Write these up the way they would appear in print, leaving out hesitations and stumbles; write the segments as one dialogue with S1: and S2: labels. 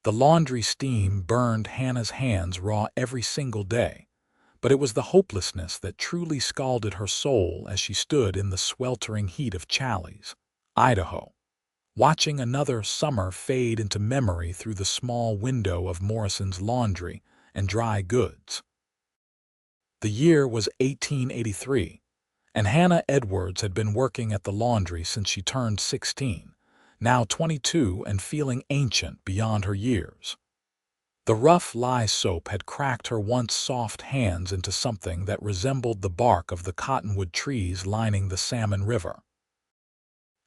S1: The laundry steam burned Hannah's hands raw every single day, but it was the hopelessness that truly scalded her soul as she stood in the sweltering heat of Challies, Idaho, watching another summer fade into memory through the small window of Morrison's laundry and dry goods. The year was 1883, and Hannah Edwards had been working at the laundry since she turned 16, now 22 and feeling ancient beyond her years. The rough lye soap had cracked her once soft hands into something that resembled the bark of the cottonwood trees lining the Salmon River.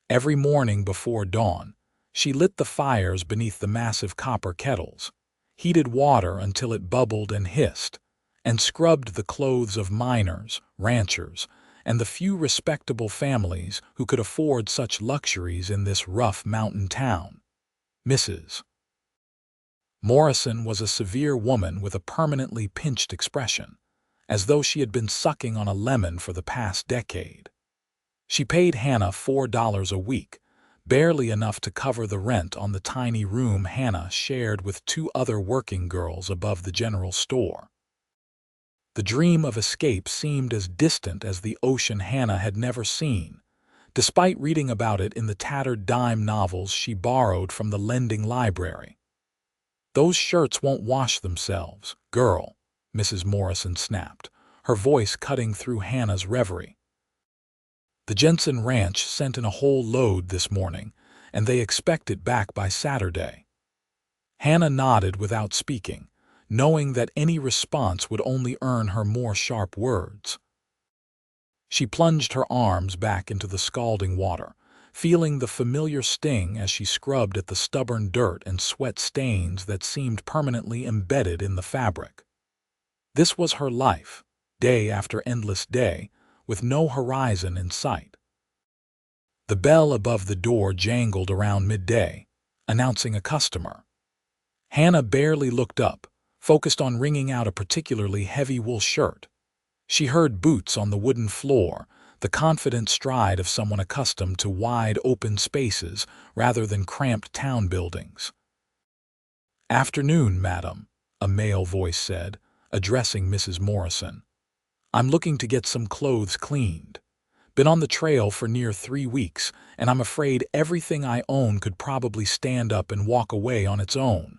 S1: Every morning before dawn, she lit the fires beneath the massive copper kettles, heated water until it bubbled and hissed, and scrubbed the clothes of miners, ranchers, and the few respectable families who could afford such luxuries in this rough mountain town. Mrs. Morrison was a severe woman with a permanently pinched expression, as though she had been sucking on a lemon for the past decade. She paid Hannah $4 a week, barely enough to cover the rent on the tiny room Hannah shared with two other working girls above the general store. The dream of escape seemed as distant as the ocean Hannah had never seen, despite reading about it in the tattered dime novels she borrowed from the lending library. "Those shirts won't wash themselves, girl," Mrs. Morrison snapped, her voice cutting through Hannah's reverie. "The Jensen Ranch sent in a whole load this morning, and they expect it back by Saturday." Hannah nodded without speaking, knowing that any response would only earn her more sharp words. She plunged her arms back into the scalding water, feeling the familiar sting as she scrubbed at the stubborn dirt and sweat stains that seemed permanently embedded in the fabric. This was her life, day after endless day, with no horizon in sight. The bell above the door jangled around midday, announcing a customer. Hannah barely looked up, focused on wringing out a particularly heavy wool shirt. She heard boots on the wooden floor, the confident stride of someone accustomed to wide open spaces rather than cramped town buildings. "Afternoon, madam," a male voice said, addressing Mrs. Morrison. "I'm looking to get some clothes cleaned. Been on the trail for near 3 weeks, and I'm afraid everything I own could probably stand up and walk away on its own."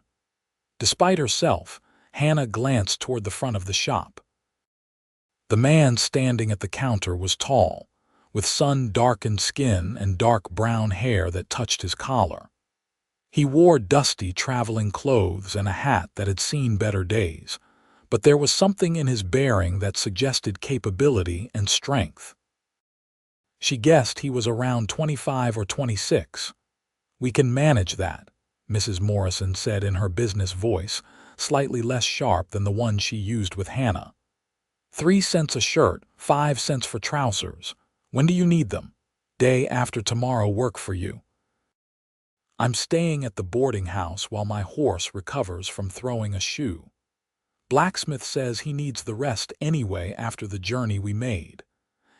S1: Despite herself, Hannah glanced toward the front of the shop. The man standing at the counter was tall, with sun-darkened skin and dark brown hair that touched his collar. He wore dusty traveling clothes and a hat that had seen better days, but there was something in his bearing that suggested capability and strength. She guessed he was around 25 or 26. "We can manage that," Mrs. Morrison said in her business voice, slightly less sharp than the one she used with Hannah. 3 cents a shirt, 5 cents for trousers. When do you need them? Day after tomorrow work for you? I'm staying at the boarding house while my horse recovers from throwing a shoe. Blacksmith says he needs the rest anyway after the journey we made."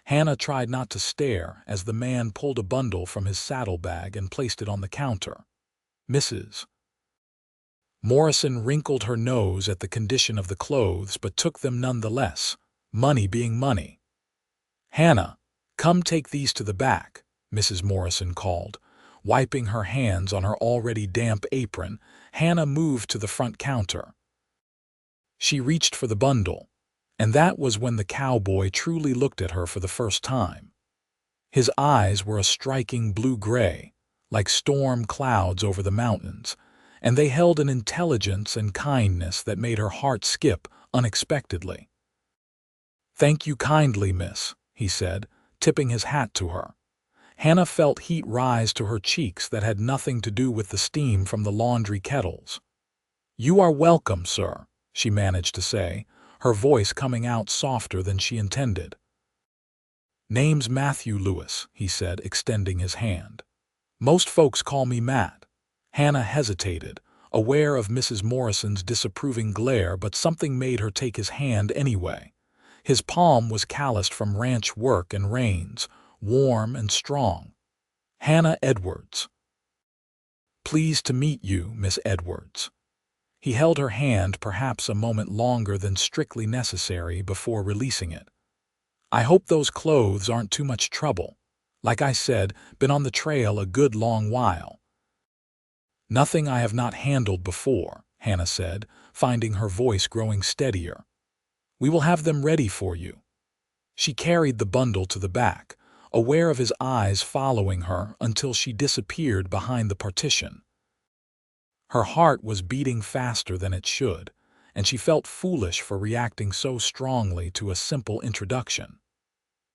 S1: Hannah tried not to stare as the man pulled a bundle from his saddlebag and placed it on the counter. Mrs. Morrison wrinkled her nose at the condition of the clothes but took them nonetheless, money being money. "Hannah, come take these to the back," Mrs. Morrison called. Wiping her hands on her already damp apron, Hannah moved to the front counter. She reached for the bundle, and that was when the cowboy truly looked at her for the first time. His eyes were a striking blue-gray, like storm clouds over the mountains, and they held an intelligence and kindness that made her heart skip unexpectedly. "Thank you kindly, miss," he said, tipping his hat to her. Hannah felt heat rise to her cheeks that had nothing to do with the steam from the laundry kettles. "You are welcome, sir," she managed to say, her voice coming out softer than she intended. "Name's Matthew Lewis," he said, extending his hand. "Most folks call me Matt." Hannah hesitated, aware of Mrs. Morrison's disapproving glare, but something made her take his hand anyway. His palm was calloused from ranch work and rains, warm and strong. "Hannah Edwards." "Pleased to meet you, Miss Edwards." He held her hand perhaps a moment longer than strictly necessary before releasing it. "I hope those clothes aren't too much trouble. Like I said, been on the trail a good long while." "Nothing I have not handled before," Hannah said, finding her voice growing steadier. "We will have them ready for you." She carried the bundle to the back, aware of his eyes following her until she disappeared behind the partition. Her heart was beating faster than it should, and she felt foolish for reacting so strongly to a simple introduction.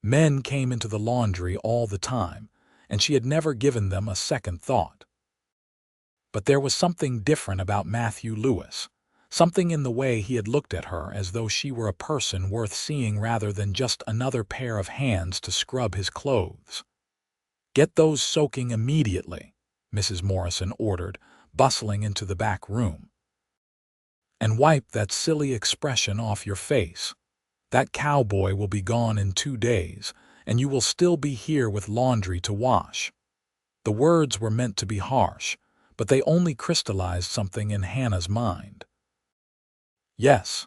S1: Men came into the laundry all the time, and she had never given them a second thought. But there was something different about Matthew Lewis, something in the way he had looked at her as though she were a person worth seeing rather than just another pair of hands to scrub his clothes. "Get those soaking immediately," Mrs. Morrison ordered, bustling into the back room. "And wipe that silly expression off your face. That cowboy will be gone in 2 days, and you will still be here with laundry to wash." The words were meant to be harsh, but they only crystallized something in Hannah's mind. Yes,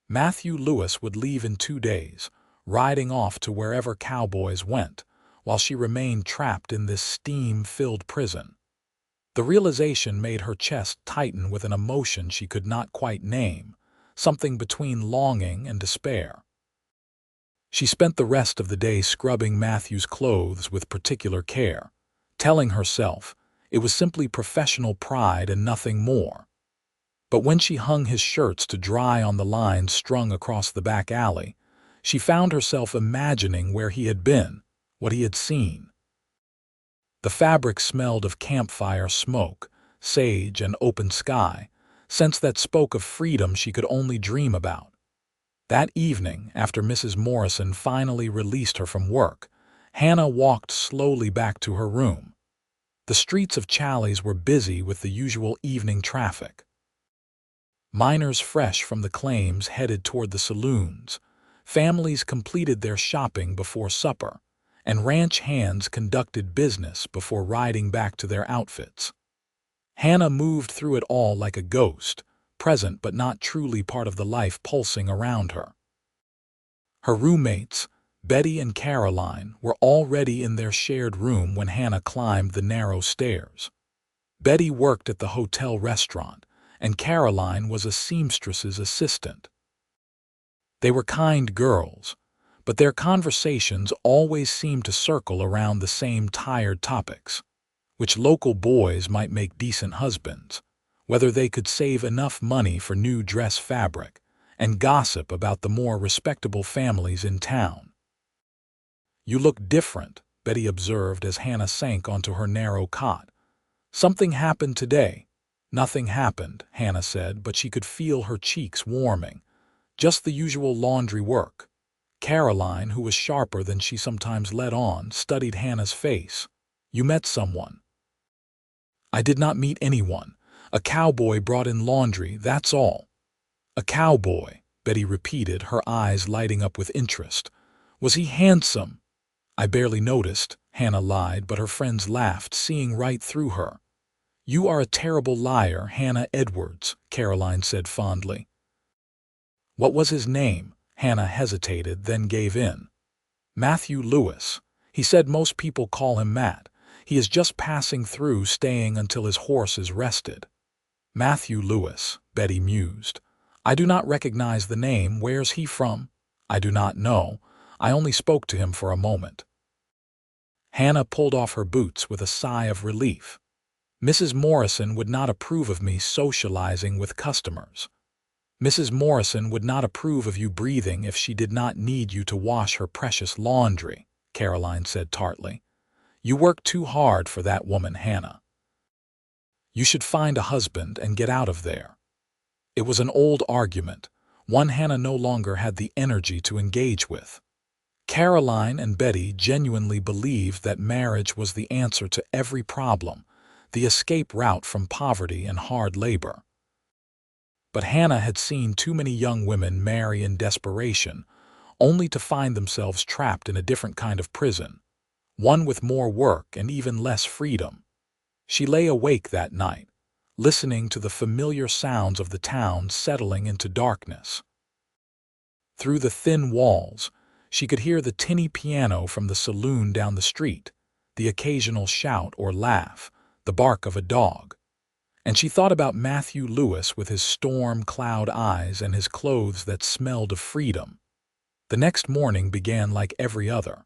S1: Matthew Lewis would leave in 2 days, riding off to wherever cowboys went, while she remained trapped in this steam-filled prison. The realization made her chest tighten with an emotion she could not quite name, something between longing and despair. She spent the rest of the day scrubbing Matthew's clothes with particular care, telling herself it was simply professional pride and nothing more. But when she hung his shirts to dry on the lines strung across the back alley, she found herself imagining where he had been, what he had seen. The fabric smelled of campfire smoke, sage, and open sky, scents that spoke of freedom she could only dream about. That evening, after Mrs. Morrison finally released her from work, Hannah walked slowly back to her room. The streets of Challies were busy with the usual evening traffic. Miners fresh from the claims headed toward the saloons, families completed their shopping before supper, and ranch hands conducted business before riding back to their outfits. Hannah moved through it all like a ghost, present but not truly part of the life pulsing around her. Her roommates, Betty and Caroline, were already in their shared room when Hannah climbed the narrow stairs. Betty worked at the hotel restaurant, and Caroline was a seamstress's assistant. They were kind girls, but their conversations always seemed to circle around the same tired topics: which local boys might make decent husbands, whether they could save enough money for new dress fabric, and gossip about the more respectable families in town. "You look different," Betty observed as Hannah sank onto her narrow cot. "Something happened today." "Nothing happened," Hannah said, but she could feel her cheeks warming. "Just the usual laundry work." Caroline, who was sharper than she sometimes let on, studied Hannah's face. "You met someone." "I did not meet anyone. A cowboy brought in laundry, that's all." "A cowboy," Betty repeated, her eyes lighting up with interest. "Was he handsome?" "I barely noticed," Hannah lied, but her friends laughed, seeing right through her. "You are a terrible liar, Hannah Edwards," Caroline said fondly. "What was his name?" Hannah hesitated, then gave in. "Matthew Lewis. He said most people call him Matt. He is just passing through, staying until his horse is rested." "Matthew Lewis," Betty mused. "I do not recognize the name. Where's he from?" "I do not know. I only spoke to him for a moment." Hannah pulled off her boots with a sigh of relief. "Mrs. Morrison would not approve of me socializing with customers." "Mrs. Morrison would not approve of you breathing if she did not need you to wash her precious laundry," Caroline said tartly. "You work too hard for that woman, Hannah. You should find a husband and get out of there." It was an old argument, one Hannah no longer had the energy to engage with. Caroline and Betty genuinely believed that marriage was the answer to every problem, the escape route from poverty and hard labor. But Hannah had seen too many young women marry in desperation, only to find themselves trapped in a different kind of prison, one with more work and even less freedom. She lay awake that night, listening to the familiar sounds of the town settling into darkness. Through the thin walls, she could hear the tinny piano from the saloon down the street, the occasional shout or laugh, the bark of a dog. And she thought about Matthew Lewis with his storm cloud eyes and his clothes that smelled of freedom. The next morning began like every other.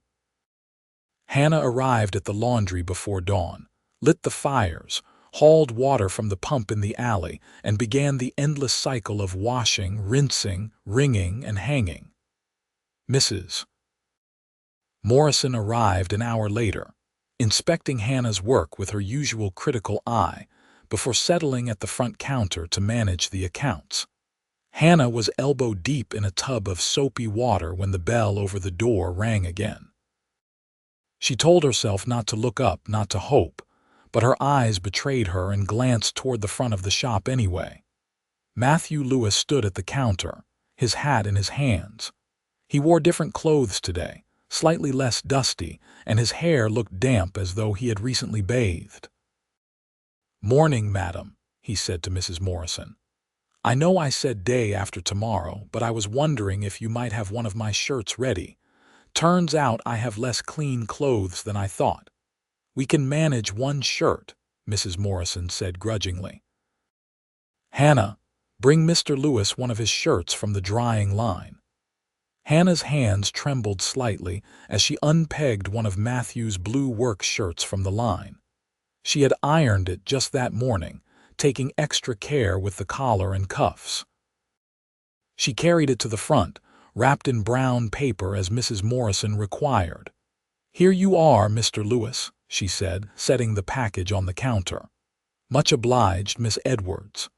S1: Hannah arrived at the laundry before dawn, lit the fires, hauled water from the pump in the alley, and began the endless cycle of washing, rinsing, wringing, and hanging. Mrs. Morrison arrived an hour later, inspecting Hannah's work with her usual critical eye, before settling at the front counter to manage the accounts. Hannah was elbow-deep in a tub of soapy water when the bell over the door rang again. She told herself not to look up, not to hope, but her eyes betrayed her and glanced toward the front of the shop anyway. Matthew Lewis stood at the counter, his hat in his hands. He wore different clothes today, slightly less dusty, and his hair looked damp as though he had recently bathed. "Morning, madam," he said to Mrs. Morrison. "I know I said day after tomorrow, but I was wondering if you might have one of my shirts ready. Turns out I have less clean clothes than I thought." "We can manage one shirt," Mrs. Morrison said grudgingly. "Hannah, bring Mr. Lewis one of his shirts from the drying line." Hannah's hands trembled slightly as she unpegged one of Matthew's blue work shirts from the line. She had ironed it just that morning, taking extra care with the collar and cuffs. She carried it to the front, wrapped in brown paper as Mrs. Morrison required. "Here you are, Mr. Lewis," she said, setting the package on the counter. "Much obliged, Miss Edwards."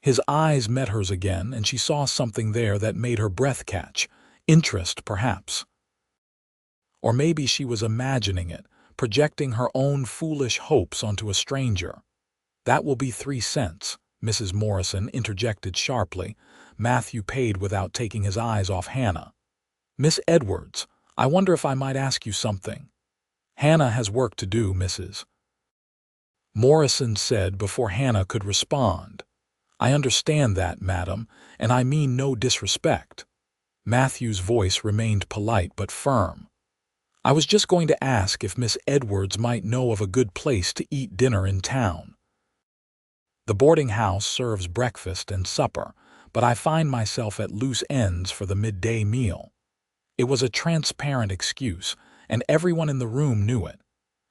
S1: His eyes met hers again, and she saw something there that made her breath catch. Interest, perhaps. Or maybe she was imagining it, projecting her own foolish hopes onto a stranger. "That will be 3 cents, Mrs. Morrison interjected sharply. Matthew paid without taking his eyes off Hannah. "Miss Edwards, I wonder if I might ask you something." "Hannah has work to do, Mrs. Morrison said before Hannah could respond. "I understand that, madam, and I mean no disrespect." Matthew's voice remained polite but firm. "I was just going to ask if Miss Edwards might know of a good place to eat dinner in town. The boarding house serves breakfast and supper, but I find myself at loose ends for the midday meal." It was a transparent excuse, and everyone in the room knew it.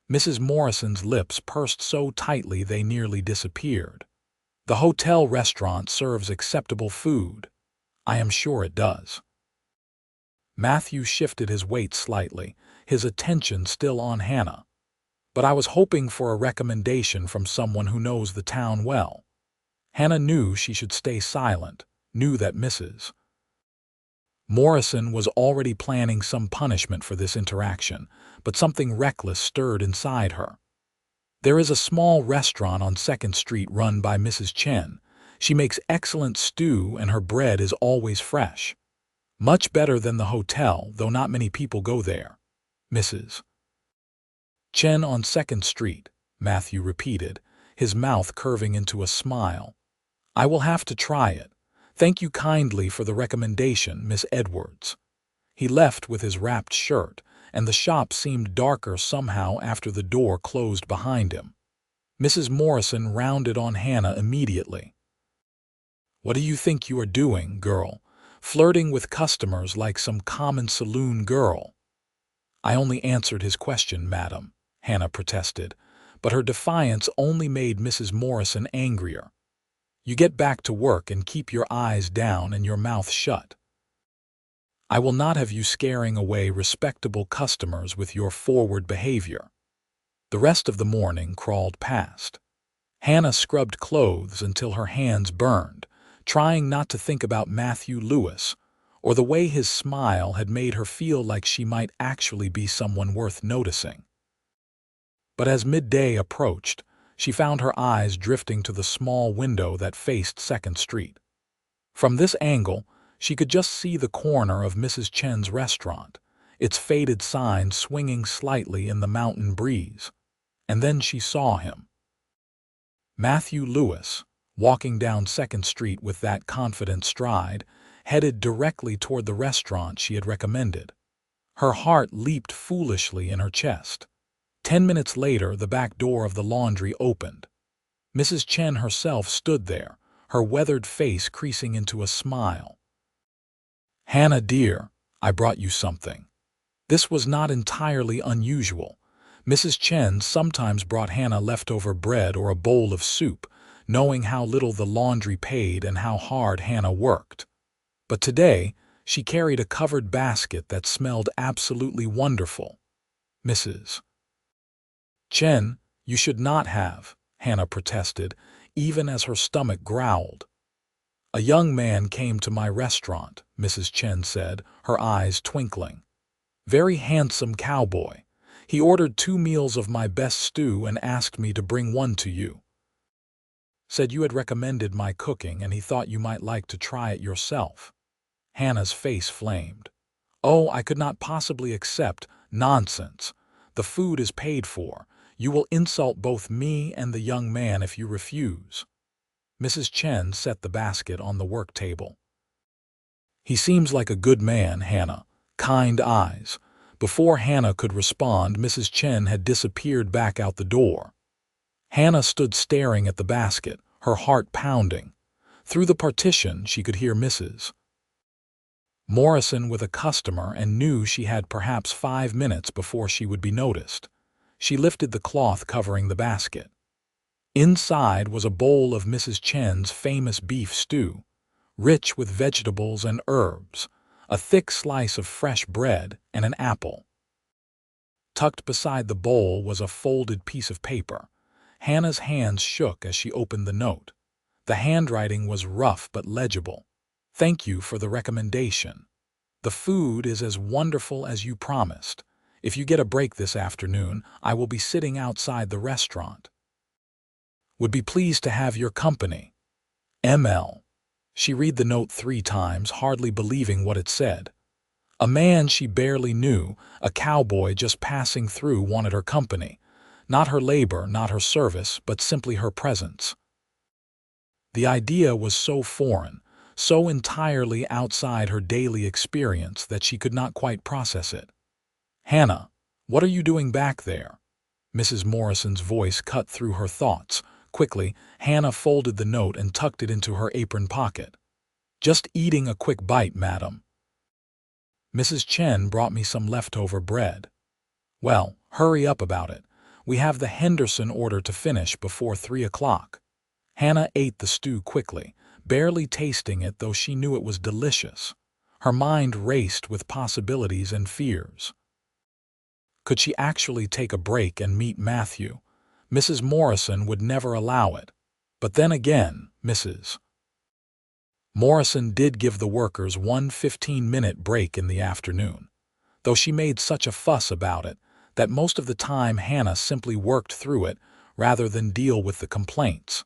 S1: Mrs. Morrison's lips pursed so tightly they nearly disappeared. "The hotel restaurant serves acceptable food." "I am sure it does." Matthew shifted his weight slightly, his attention still on Hannah. "But I was hoping for a recommendation from someone who knows the town well." Hannah knew she should stay silent, knew that Mrs. Morrison was already planning some punishment for this interaction, but something reckless stirred inside her. "There is a small restaurant on 2nd Street run by Mrs. Chen. She makes excellent stew and her bread is always fresh. Much better than the hotel, though not many people go there." "Mrs. Chen on 2nd Street," Matthew repeated, his mouth curving into a smile. "I will have to try it. Thank you kindly for the recommendation, Miss Edwards." He left with his wrapped shirt, and the shop seemed darker somehow after the door closed behind him. Mrs. Morrison rounded on Hannah immediately. "What do you think you are doing, girl? Flirting with customers like some common saloon girl?" "I only answered his question, madam," Hannah protested, but her defiance only made Mrs. Morrison angrier. "You get back to work and keep your eyes down and your mouth shut. I will not have you scaring away respectable customers with your forward behavior." The rest of the morning crawled past. Hannah scrubbed clothes until her hands burned, trying not to think about Matthew Lewis, or the way his smile had made her feel like she might actually be someone worth noticing. But as midday approached, she found her eyes drifting to the small window that faced 2nd Street. From this angle, she could just see the corner of Mrs. Chen's restaurant, its faded sign swinging slightly in the mountain breeze. And then she saw him. Matthew Lewis, walking down 2nd Street with that confident stride, headed directly toward the restaurant she had recommended. Her heart leaped foolishly in her chest. 10 minutes later, the back door of the laundry opened. Mrs. Chen herself stood there, her weathered face creasing into a smile. "Hannah, dear, I brought you something." This was not entirely unusual. Mrs. Chen sometimes brought Hannah leftover bread or a bowl of soup, knowing how little the laundry paid and how hard Hannah worked. But today, she carried a covered basket that smelled absolutely wonderful. "Mrs. Chen, you should not have," Hannah protested, even as her stomach growled. "A young man came to my restaurant," Mrs. Chen said, her eyes twinkling. "Very handsome cowboy. He ordered 2 meals of my best stew and asked me to bring one to you. Said you had recommended my cooking and he thought you might like to try it yourself." Hannah's face flamed. "Oh, I could not possibly accept. Nonsense. The food is paid for. You will insult both me and the young man if you refuse." Mrs. Chen set the basket on the work table. "He seems like a good man, Hannah. Kind eyes." Before Hannah could respond, Mrs. Chen had disappeared back out the door. Hannah stood staring at the basket, her heart pounding. Through the partition, she could hear Mrs. Morrison with a customer and knew she had perhaps 5 minutes before she would be noticed. She lifted the cloth covering the basket. Inside was a bowl of Mrs. Chen's famous beef stew, rich with vegetables and herbs, a thick slice of fresh bread, and an apple. Tucked beside the bowl was a folded piece of paper. Hannah's hands shook as she opened the note. The handwriting was rough but legible. "Thank you for the recommendation. The food is as wonderful as you promised. If you get a break this afternoon, I will be sitting outside the restaurant. Would be pleased to have your company. ML." She read the note 3 times, hardly believing what it said. A man she barely knew, a cowboy just passing through, wanted her company. Not her labor, not her service, but simply her presence. The idea was so foreign, so entirely outside her daily experience that she could not quite process it. "Hannah, what are you doing back there?" Mrs. Morrison's voice cut through her thoughts. Quickly, Hannah folded the note and tucked it into her apron pocket. "Just eating a quick bite, madam. Mrs. Chen brought me some leftover bread." "Well, hurry up about it. We have the Henderson order to finish before 3 o'clock. Hannah ate the stew quickly, barely tasting it, though she knew it was delicious. Her mind raced with possibilities and fears. Could she actually take a break and meet Matthew? Mrs. Morrison would never allow it. But then again, Mrs. Morrison did give the workers one 15-minute break in the afternoon, though she made such a fuss about it that most of the time Hannah simply worked through it rather than deal with the complaints.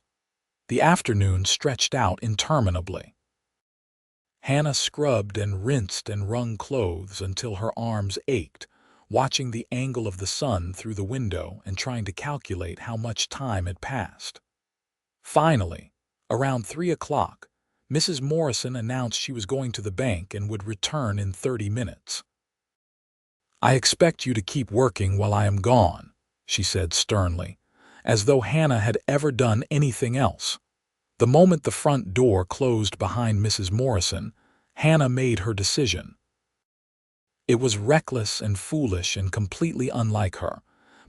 S1: The afternoon stretched out interminably. Hannah scrubbed and rinsed and wrung clothes until her arms ached, watching the angle of the sun through the window and trying to calculate how much time had passed. Finally, around 3 o'clock, Mrs. Morrison announced she was going to the bank and would return in 30 minutes. "I expect you to keep working while I am gone," she said sternly, as though Hannah had ever done anything else. The moment the front door closed behind Mrs. Morrison, Hannah made her decision. It was reckless and foolish and completely unlike her,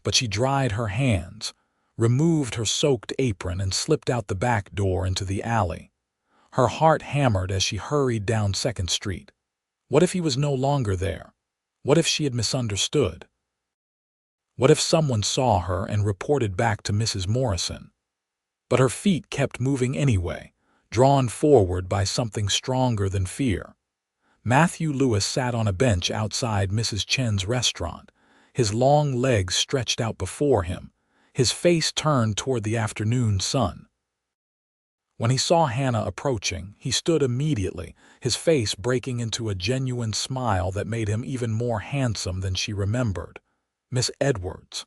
S1: but she dried her hands, removed her soaked apron, and slipped out the back door into the alley. Her heart hammered as she hurried down 2nd Street. What if he was no longer there? What if she had misunderstood? What if someone saw her and reported back to Mrs. Morrison? But her feet kept moving anyway, drawn forward by something stronger than fear. Matthew Lewis sat on a bench outside Mrs. Chen's restaurant, his long legs stretched out before him, his face turned toward the afternoon sun. When he saw Hannah approaching, he stood immediately, his face breaking into a genuine smile that made him even more handsome than she remembered. "Miss Edwards,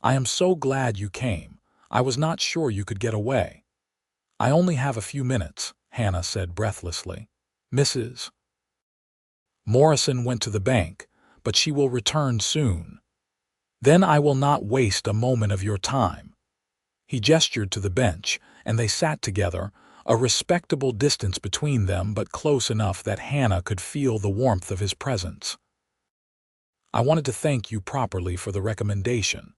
S1: I am so glad you came. I was not sure you could get away." "I only have a few minutes," Hannah said breathlessly. "Mrs. Morrison went to the bank, but she will return soon." "Then I will not waste a moment of your time." He gestured to the bench, and they sat together, a respectable distance between them but close enough that Hannah could feel the warmth of his presence. "I wanted to thank you properly for the recommendation.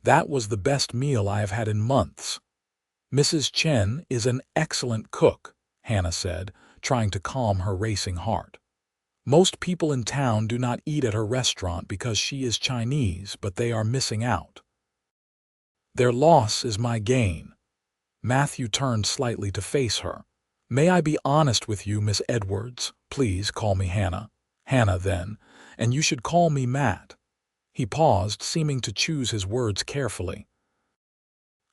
S1: That was the best meal I have had in months." "Mrs. Chen is an excellent cook," Hannah said, trying to calm her racing heart. "Most people in town do not eat at her restaurant because she is Chinese, but they are missing out. Their loss is my gain." Matthew turned slightly to face her. "May I be honest with you, Miss Edwards? Please call me Hannah." "Hannah, then, and you should call me Matt." He paused, seeming to choose his words carefully.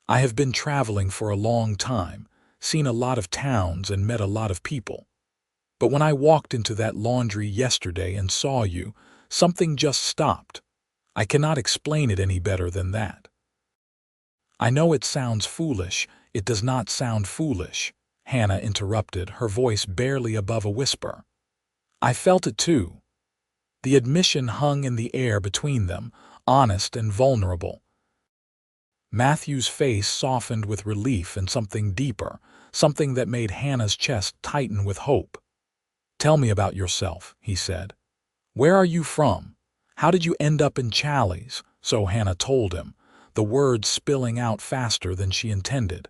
S1: "I have been traveling for a long time, seen a lot of towns and met a lot of people. But when I walked into that laundry yesterday and saw you, something just stopped. I cannot explain it any better than that." "I know it sounds foolish. It does not sound foolish," Hannah interrupted, her voice barely above a whisper. "I felt it too." The admission hung in the air between them, honest and vulnerable. Matthew's face softened with relief and something deeper, something that made Hannah's chest tighten with hope. "Tell me about yourself," he said. "Where are you from? How did you end up in Challies?" So Hannah told him, the words spilling out faster than she intended.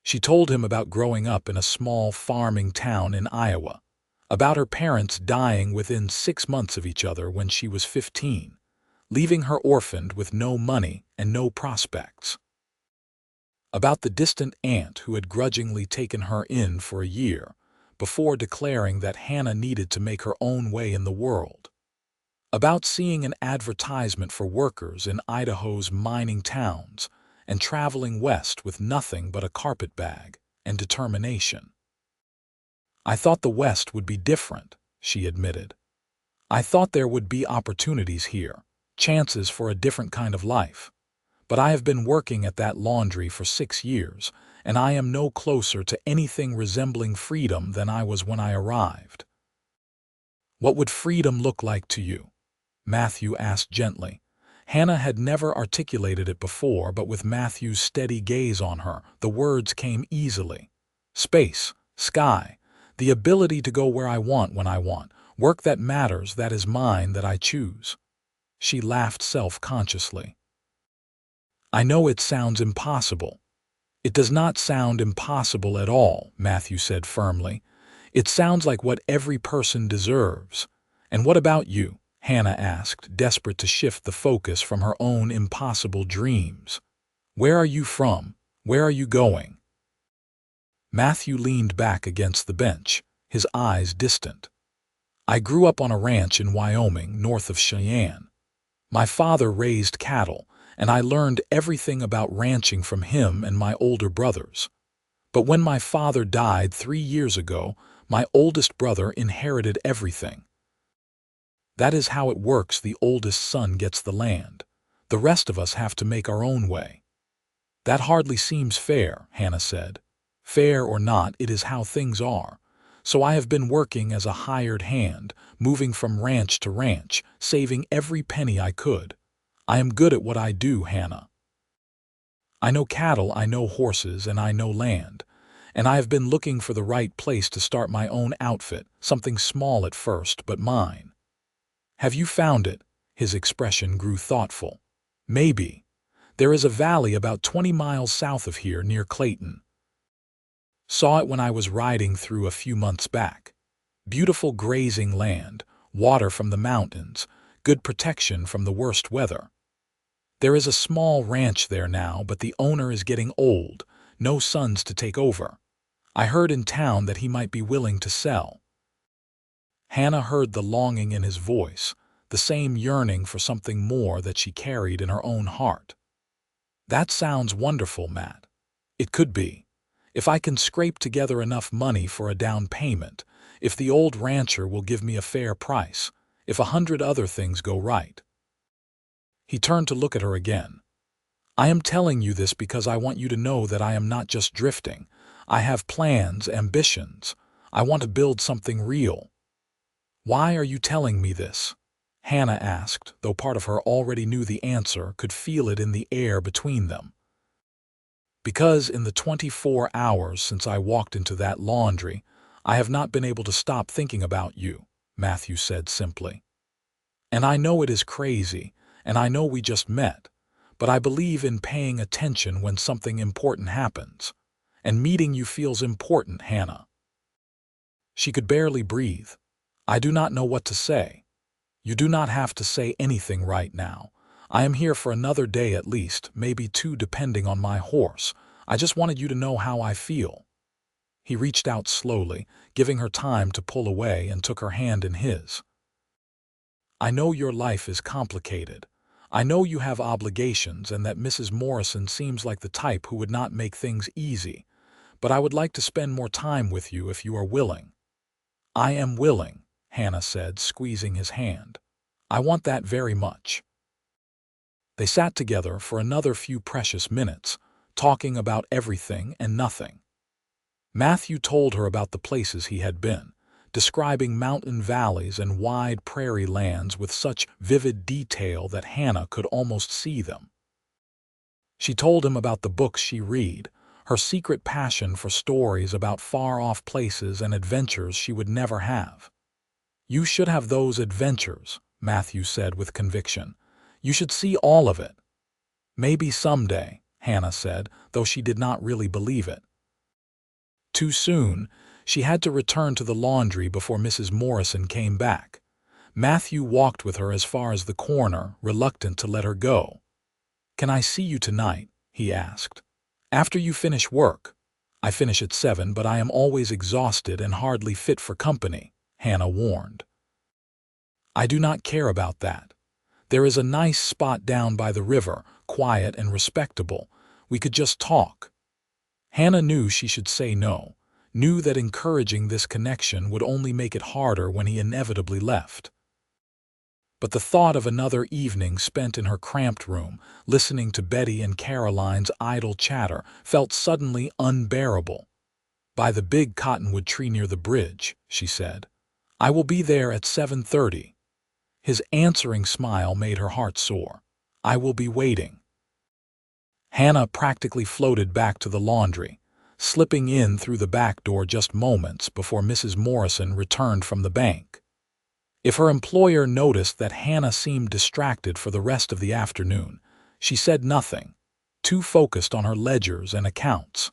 S1: She told him about growing up in a small farming town in Iowa, about her parents dying within 6 months of each other when she was 15, leaving her orphaned with no money and no prospects. About the distant aunt who had grudgingly taken her in for a year, before declaring that Hannah needed to make her own way in the world. About seeing an advertisement for workers in Idaho's mining towns and traveling west with nothing but a carpet bag and determination. "I thought the West would be different," she admitted. "I thought there would be opportunities here, chances for a different kind of life. But I have been working at that laundry for 6 years, and I am no closer to anything resembling freedom than I was when I arrived." "What would freedom look like to you?" Matthew asked gently. Hannah had never articulated it before, but with Matthew's steady gaze on her, the words came easily. "Space, sky, the ability to go where I want when I want, work that matters, that is mine, that I choose." She laughed self-consciously. "I know it sounds impossible." "It does not sound impossible at all," Matthew said firmly. "It sounds like what every person deserves." "And what about you?" Hannah asked, desperate to shift the focus from her own impossible dreams. "Where are you from? Where are you going?" Matthew leaned back against the bench, his eyes distant. "I grew up on a ranch in Wyoming, north of Cheyenne. My father raised cattle, and I learned everything about ranching from him and my older brothers. But when my father died 3 years ago, my oldest brother inherited everything. That is how it works. The oldest son gets the land. The rest of us have to make our own way." "That hardly seems fair," Hannah said. "Fair or not, it is how things are. So I have been working as a hired hand, moving from ranch to ranch, saving every penny I could. I am good at what I do, Hannah. I know cattle, I know horses, and I know land. And I have been looking for the right place to start my own outfit, something small at first, but mine." "Have you found it?" His expression grew thoughtful. "Maybe. There is a valley about 20 miles south of here near Clayton. Saw it when I was riding through a few months back. Beautiful grazing land, water from the mountains, good protection from the worst weather. There is a small ranch there now, but the owner is getting old, no sons to take over. I heard in town that he might be willing to sell." Hannah heard the longing in his voice, the same yearning for something more that she carried in her own heart. "That sounds wonderful, Matt. It could be. If I can scrape together enough money for a down payment, if the old rancher will give me a fair price, if 100 other things go right." He turned to look at her again. I am telling you this because I want you to know that I am not just drifting. I have plans, ambitions. I want to build something real. Why are you telling me this? Hannah asked, though part of her already knew the answer, could feel it in the air between them. Because in the 24 hours since I walked into that laundry, I have not been able to stop thinking about you, Matthew said simply. And I know it is crazy, and I know we just met, but I believe in paying attention when something important happens. And meeting you feels important, Hannah. She could barely breathe. I do not know what to say. You do not have to say anything right now. I am here for another day at least, maybe two depending on my horse. I just wanted you to know how I feel. He reached out slowly, giving her time to pull away, and took her hand in his. I know your life is complicated. I know you have obligations and that Mrs. Morrison seems like the type who would not make things easy, but I would like to spend more time with you if you are willing. I am willing, Hannah said, squeezing his hand. I want that very much. They sat together for another few precious minutes, talking about everything and nothing. Matthew told her about the places he had been, describing mountain valleys and wide prairie lands with such vivid detail that Hannah could almost see them. She told him about the books she read, her secret passion for stories about far-off places and adventures she would never have. You should have those adventures, Matthew said with conviction. You should see all of it. Maybe someday, Hannah said, though she did not really believe it. Too soon, she had to return to the laundry before Mrs. Morrison came back. Matthew walked with her as far as the corner, reluctant to let her go. Can I see you tonight? He asked. After you finish work. I finish at 7, but I am always exhausted and hardly fit for company, Hannah warned. I do not care about that. There is a nice spot down by the river, quiet and respectable. We could just talk. Hannah knew she should say no, knew that encouraging this connection would only make it harder when he inevitably left. But the thought of another evening spent in her cramped room, listening to Betty and Caroline's idle chatter, felt suddenly unbearable. By the big cottonwood tree near the bridge, she said. I will be there at 7:30. His answering smile made her heart soar. I will be waiting. Hannah practically floated back to the laundry, slipping in through the back door just moments before Mrs. Morrison returned from the bank. If her employer noticed that Hannah seemed distracted for the rest of the afternoon, she said nothing, too focused on her ledgers and accounts.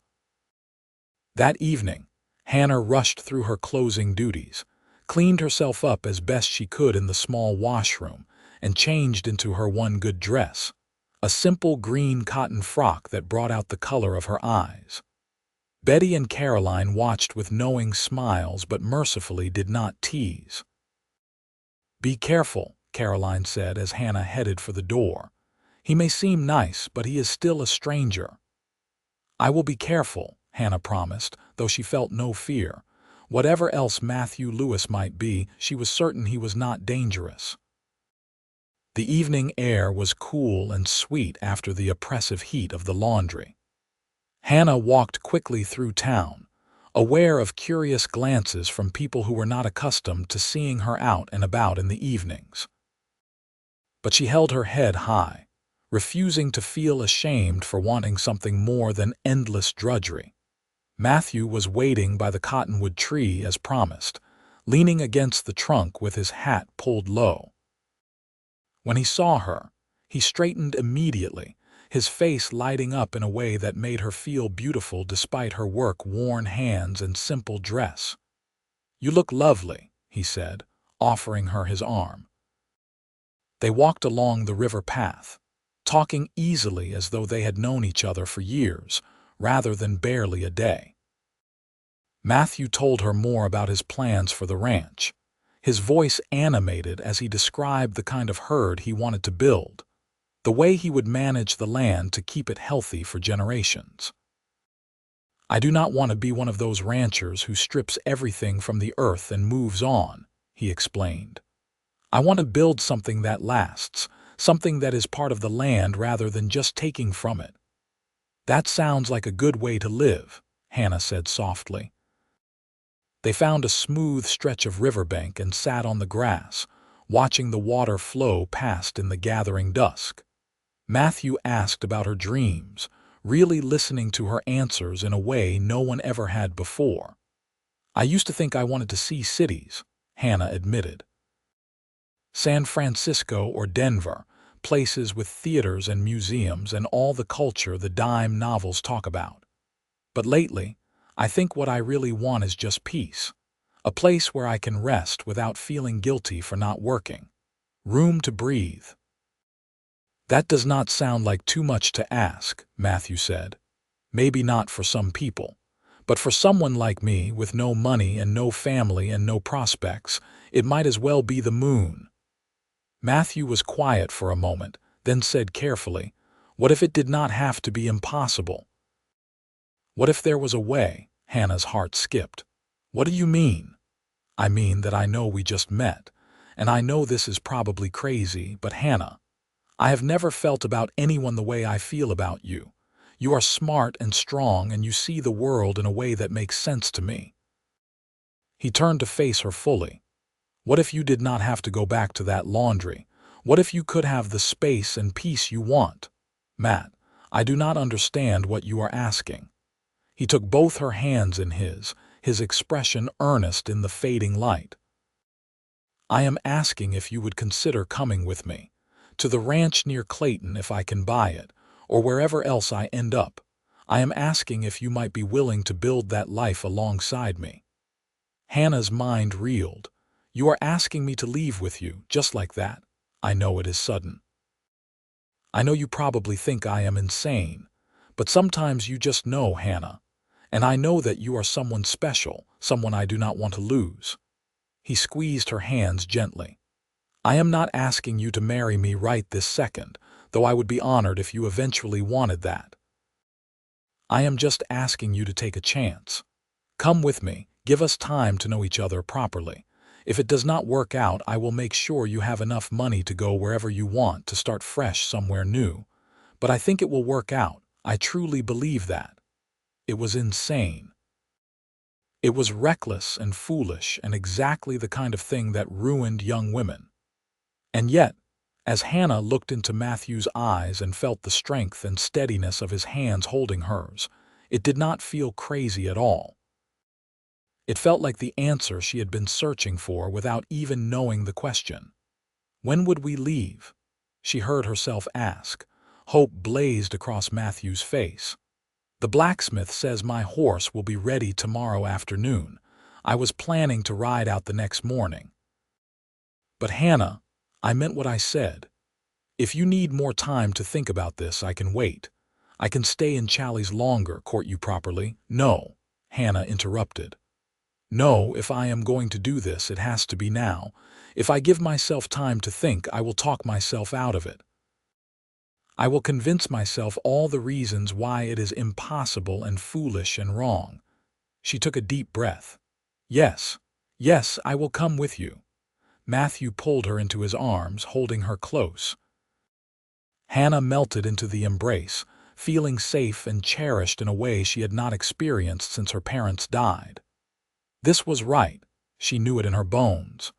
S1: That evening, Hannah rushed through her closing duties, cleaned herself up as best she could in the small washroom, and changed into her one good dress, a simple green cotton frock that brought out the color of her eyes. Betty and Caroline watched with knowing smiles but mercifully did not tease. Be careful, Caroline said as Hannah headed for the door. He may seem nice, but he is still a stranger. I will be careful, Hannah promised, though she felt no fear. Whatever else Matthew Lewis might be, she was certain he was not dangerous. The evening air was cool and sweet after the oppressive heat of the laundry. Hannah walked quickly through town, aware of curious glances from people who were not accustomed to seeing her out and about in the evenings. But she held her head high, refusing to feel ashamed for wanting something more than endless drudgery. Matthew was waiting by the cottonwood tree as promised, leaning against the trunk with his hat pulled low. When he saw her, he straightened immediately, his face lighting up in a way that made her feel beautiful despite her work-worn hands and simple dress. You look lovely, he said, offering her his arm. They walked along the river path, talking easily as though they had known each other for years, rather than barely a day. Matthew told her more about his plans for the ranch, his voice animated as he described the kind of herd he wanted to build, the way he would manage the land to keep it healthy for generations. I do not want to be one of those ranchers who strips everything from the earth and moves on, he explained. I want to build something that lasts, something that is part of the land rather than just taking from it. That sounds like a good way to live, Hannah said softly. They found a smooth stretch of riverbank and sat on the grass, watching the water flow past in the gathering dusk. Matthew asked about her dreams, really listening to her answers in a way no one ever had before. I used to think I wanted to see cities, Hannah admitted. San Francisco or Denver, places with theaters and museums and all the culture the dime novels talk about. But lately, I think what I really want is just peace. A place where I can rest without feeling guilty for not working. Room to breathe. That does not sound like too much to ask, Matthew said. Maybe not for some people. But for someone like me, with no money and no family and no prospects, it might as well be the moon. Matthew was quiet for a moment, then said carefully, "What if it did not have to be impossible? What if there was a way?" Hannah's heart skipped. "What do you mean?" "I mean that I know we just met, and I know this is probably crazy, but Hannah, I have never felt about anyone the way I feel about you. You are smart and strong, and you see the world in a way that makes sense to me." He turned to face her fully. "What if you did not have to go back to that laundry? What if you could have the space and peace you want?" "Matt, I do not understand what you are asking." He took both her hands in his expression earnest in the fading light. "I am asking if you would consider coming with me. To the ranch near Clayton if I can buy it, or wherever else I end up. I am asking if you might be willing to build that life alongside me." Hannah's mind reeled. "You are asking me to leave with you, just like that? I know it is sudden. I know you probably think I am insane, but sometimes you just know, Hannah. And I know that you are someone special, someone I do not want to lose." He squeezed her hands gently. "I am not asking you to marry me right this second, though I would be honored if you eventually wanted that. I am just asking you to take a chance. Come with me, give us time to know each other properly. If it does not work out, I will make sure you have enough money to go wherever you want, to start fresh somewhere new. But I think it will work out. I truly believe that." It was insane. It was reckless and foolish and exactly the kind of thing that ruined young women. And yet, as Hannah looked into Matthew's eyes and felt the strength and steadiness of his hands holding hers, it did not feel crazy at all. It felt like the answer she had been searching for without even knowing the question. "When would we leave?" she heard herself ask. Hope blazed across Matthew's face. "The blacksmith says my horse will be ready tomorrow afternoon. I was planning to ride out the next morning." "But Hannah, I meant what I said. If you need more time to think about this, I can wait. I can stay in Challies longer, court you properly." "No," Hannah interrupted. "No, if I am going to do this, it has to be now. If I give myself time to think, I will talk myself out of it. I will convince myself all the reasons why it is impossible and foolish and wrong." She took a deep breath. "Yes, yes, I will come with you." Matthew pulled her into his arms, holding her close. Hannah melted into the embrace, feeling safe and cherished in a way she had not experienced since her parents died. This was right. She knew it in her bones.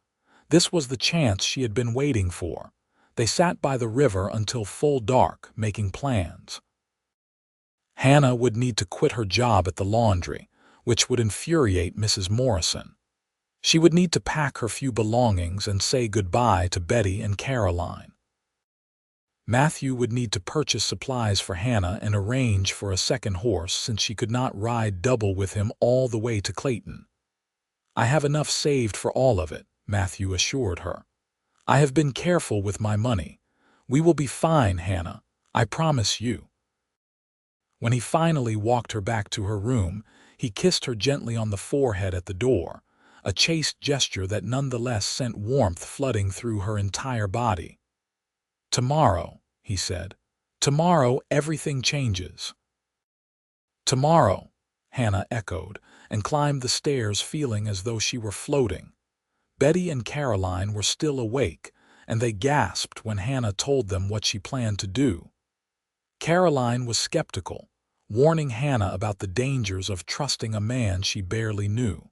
S1: This was the chance she had been waiting for. They sat by the river until full dark, making plans. Hannah would need to quit her job at the laundry, which would infuriate Mrs. Morrison. She would need to pack her few belongings and say goodbye to Betty and Caroline. Matthew would need to purchase supplies for Hannah and arrange for a second horse, since she could not ride double with him all the way to Clayton. "I have enough saved for all of it," Matthew assured her. "I have been careful with my money. We will be fine, Hannah. I promise you." When he finally walked her back to her room, he kissed her gently on the forehead at the door, a chaste gesture that nonetheless sent warmth flooding through her entire body. "Tomorrow," he said. "Tomorrow everything changes." "Tomorrow," Hannah echoed, and climbed the stairs feeling as though she were floating. Betty and Caroline were still awake, and they gasped when Hannah told them what she planned to do. Caroline was skeptical, warning Hannah about the dangers of trusting a man she barely knew.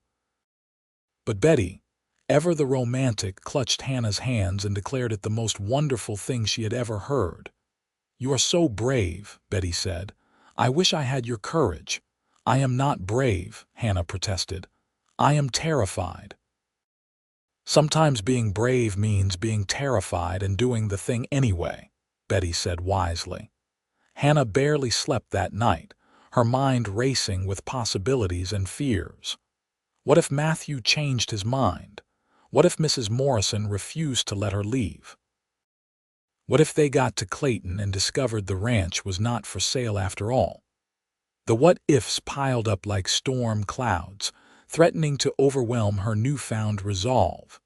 S1: But Betty, ever the romantic, clutched Hannah's hands and declared it the most wonderful thing she had ever heard. "You are so brave," Betty said. "I wish I had your courage." "I am not brave," Hannah protested. "I am terrified." "Sometimes being brave means being terrified and doing the thing anyway," Betty said wisely. Hannah barely slept that night, her mind racing with possibilities and fears. What if Matthew changed his mind? What if Mrs. Morrison refused to let her leave? What if they got to Clayton and discovered the ranch was not for sale after all? The what-ifs piled up like storm clouds, threatening to overwhelm her newfound resolve.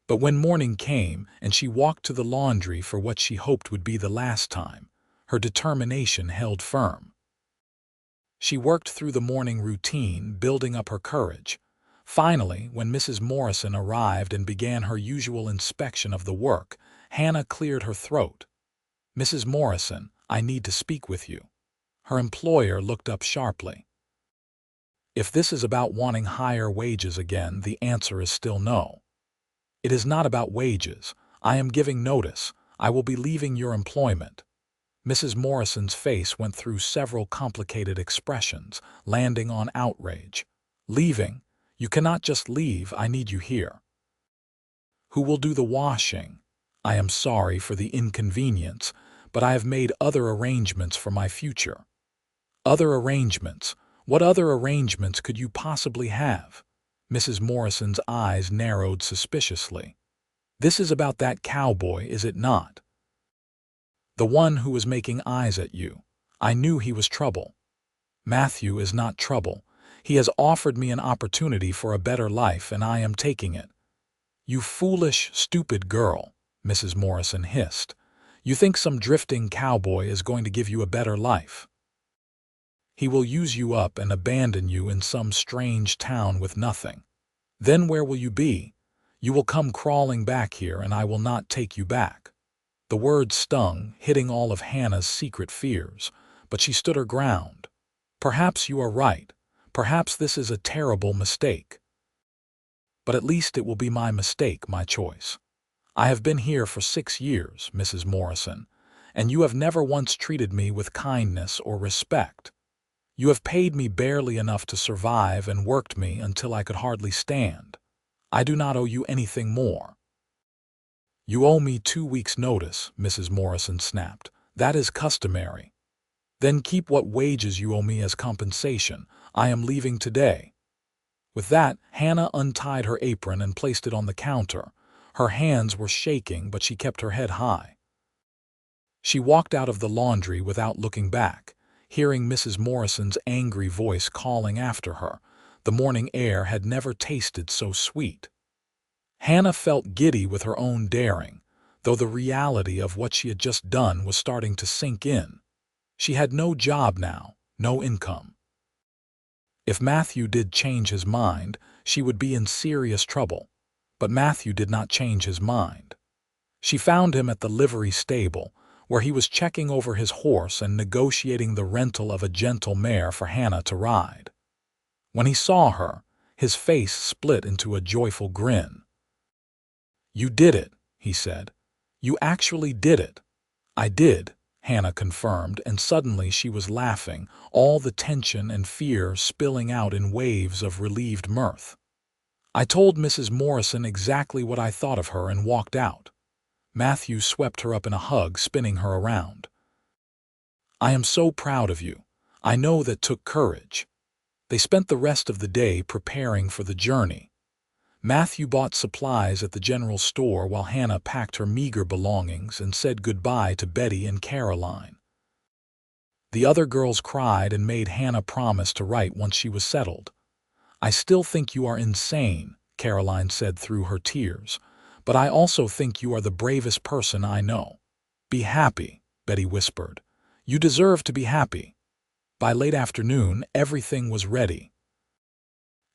S1: But when morning came and she walked to the laundry for what she hoped would be the last time, her determination held firm. She worked through the morning routine, building up her courage. Finally, when Mrs. Morrison arrived and began her usual inspection of the work, Hannah cleared her throat. "Mrs. Morrison, I need to speak with you." Her employer looked up sharply. If this is about wanting higher wages again, the answer is still no. "It is not about wages. I am giving notice. I will be leaving your employment." Mrs. Morrison's face went through several complicated expressions, landing on outrage. "Leaving? You cannot just leave. I need you here." "Who will do the washing? I am sorry for the inconvenience, but I have made other arrangements for my future." "Other arrangements? What other arrangements could you possibly have?" Mrs. Morrison's eyes narrowed suspiciously. "This is about that cowboy, is it not? The one who was making eyes at you. I knew he was trouble." "Matthew is not trouble. He has offered me an opportunity for a better life, and I am taking it." "You foolish, stupid girl," Mrs. Morrison hissed. "You think some drifting cowboy is going to give you a better life? He will use you up and abandon you in some strange town with nothing. Then where will you be? You will come crawling back here, and I will not take you back." The words stung, hitting all of Hannah's secret fears, but she stood her ground. "Perhaps you are right. Perhaps this is a terrible mistake. But at least it will be my mistake, my choice. I have been here for 6 years, Mrs. Morrison, and you have never once treated me with kindness or respect. You have paid me barely enough to survive and worked me until I could hardly stand. I do not owe you anything more." "You owe me 2 weeks' notice," Mrs. Morrison snapped. "That is customary." "Then keep what wages you owe me as compensation. I am leaving today." With that, Hannah untied her apron and placed it on the counter. Her hands were shaking, but she kept her head high. She walked out of the laundry without looking back, hearing Mrs. Morrison's angry voice calling after her. The morning air had never tasted so sweet. Hannah felt giddy with her own daring, though the reality of what she had just done was starting to sink in. She had no job now, no income. If Matthew did change his mind, she would be in serious trouble. But Matthew did not change his mind. She found him at the livery stable, where he was checking over his horse and negotiating the rental of a gentle mare for Hannah to ride. When he saw her, his face split into a joyful grin. "You did it," he said. "You actually did it." "I did," Hannah confirmed, and suddenly she was laughing, all the tension and fear spilling out in waves of relieved mirth. "I told Mrs. Morrison exactly what I thought of her and walked out." Matthew swept her up in a hug, spinning her around. "I am so proud of you. I know that took courage." They spent the rest of the day preparing for the journey. Matthew bought supplies at the general store while Hannah packed her meager belongings and said goodbye to Betty and Caroline. The other girls cried and made Hannah promise to write once she was settled. "I still think you are insane," Caroline said through her tears, "but I also think you are the bravest person I know." "Be happy," Betty whispered. "You deserve to be happy." By late afternoon, everything was ready.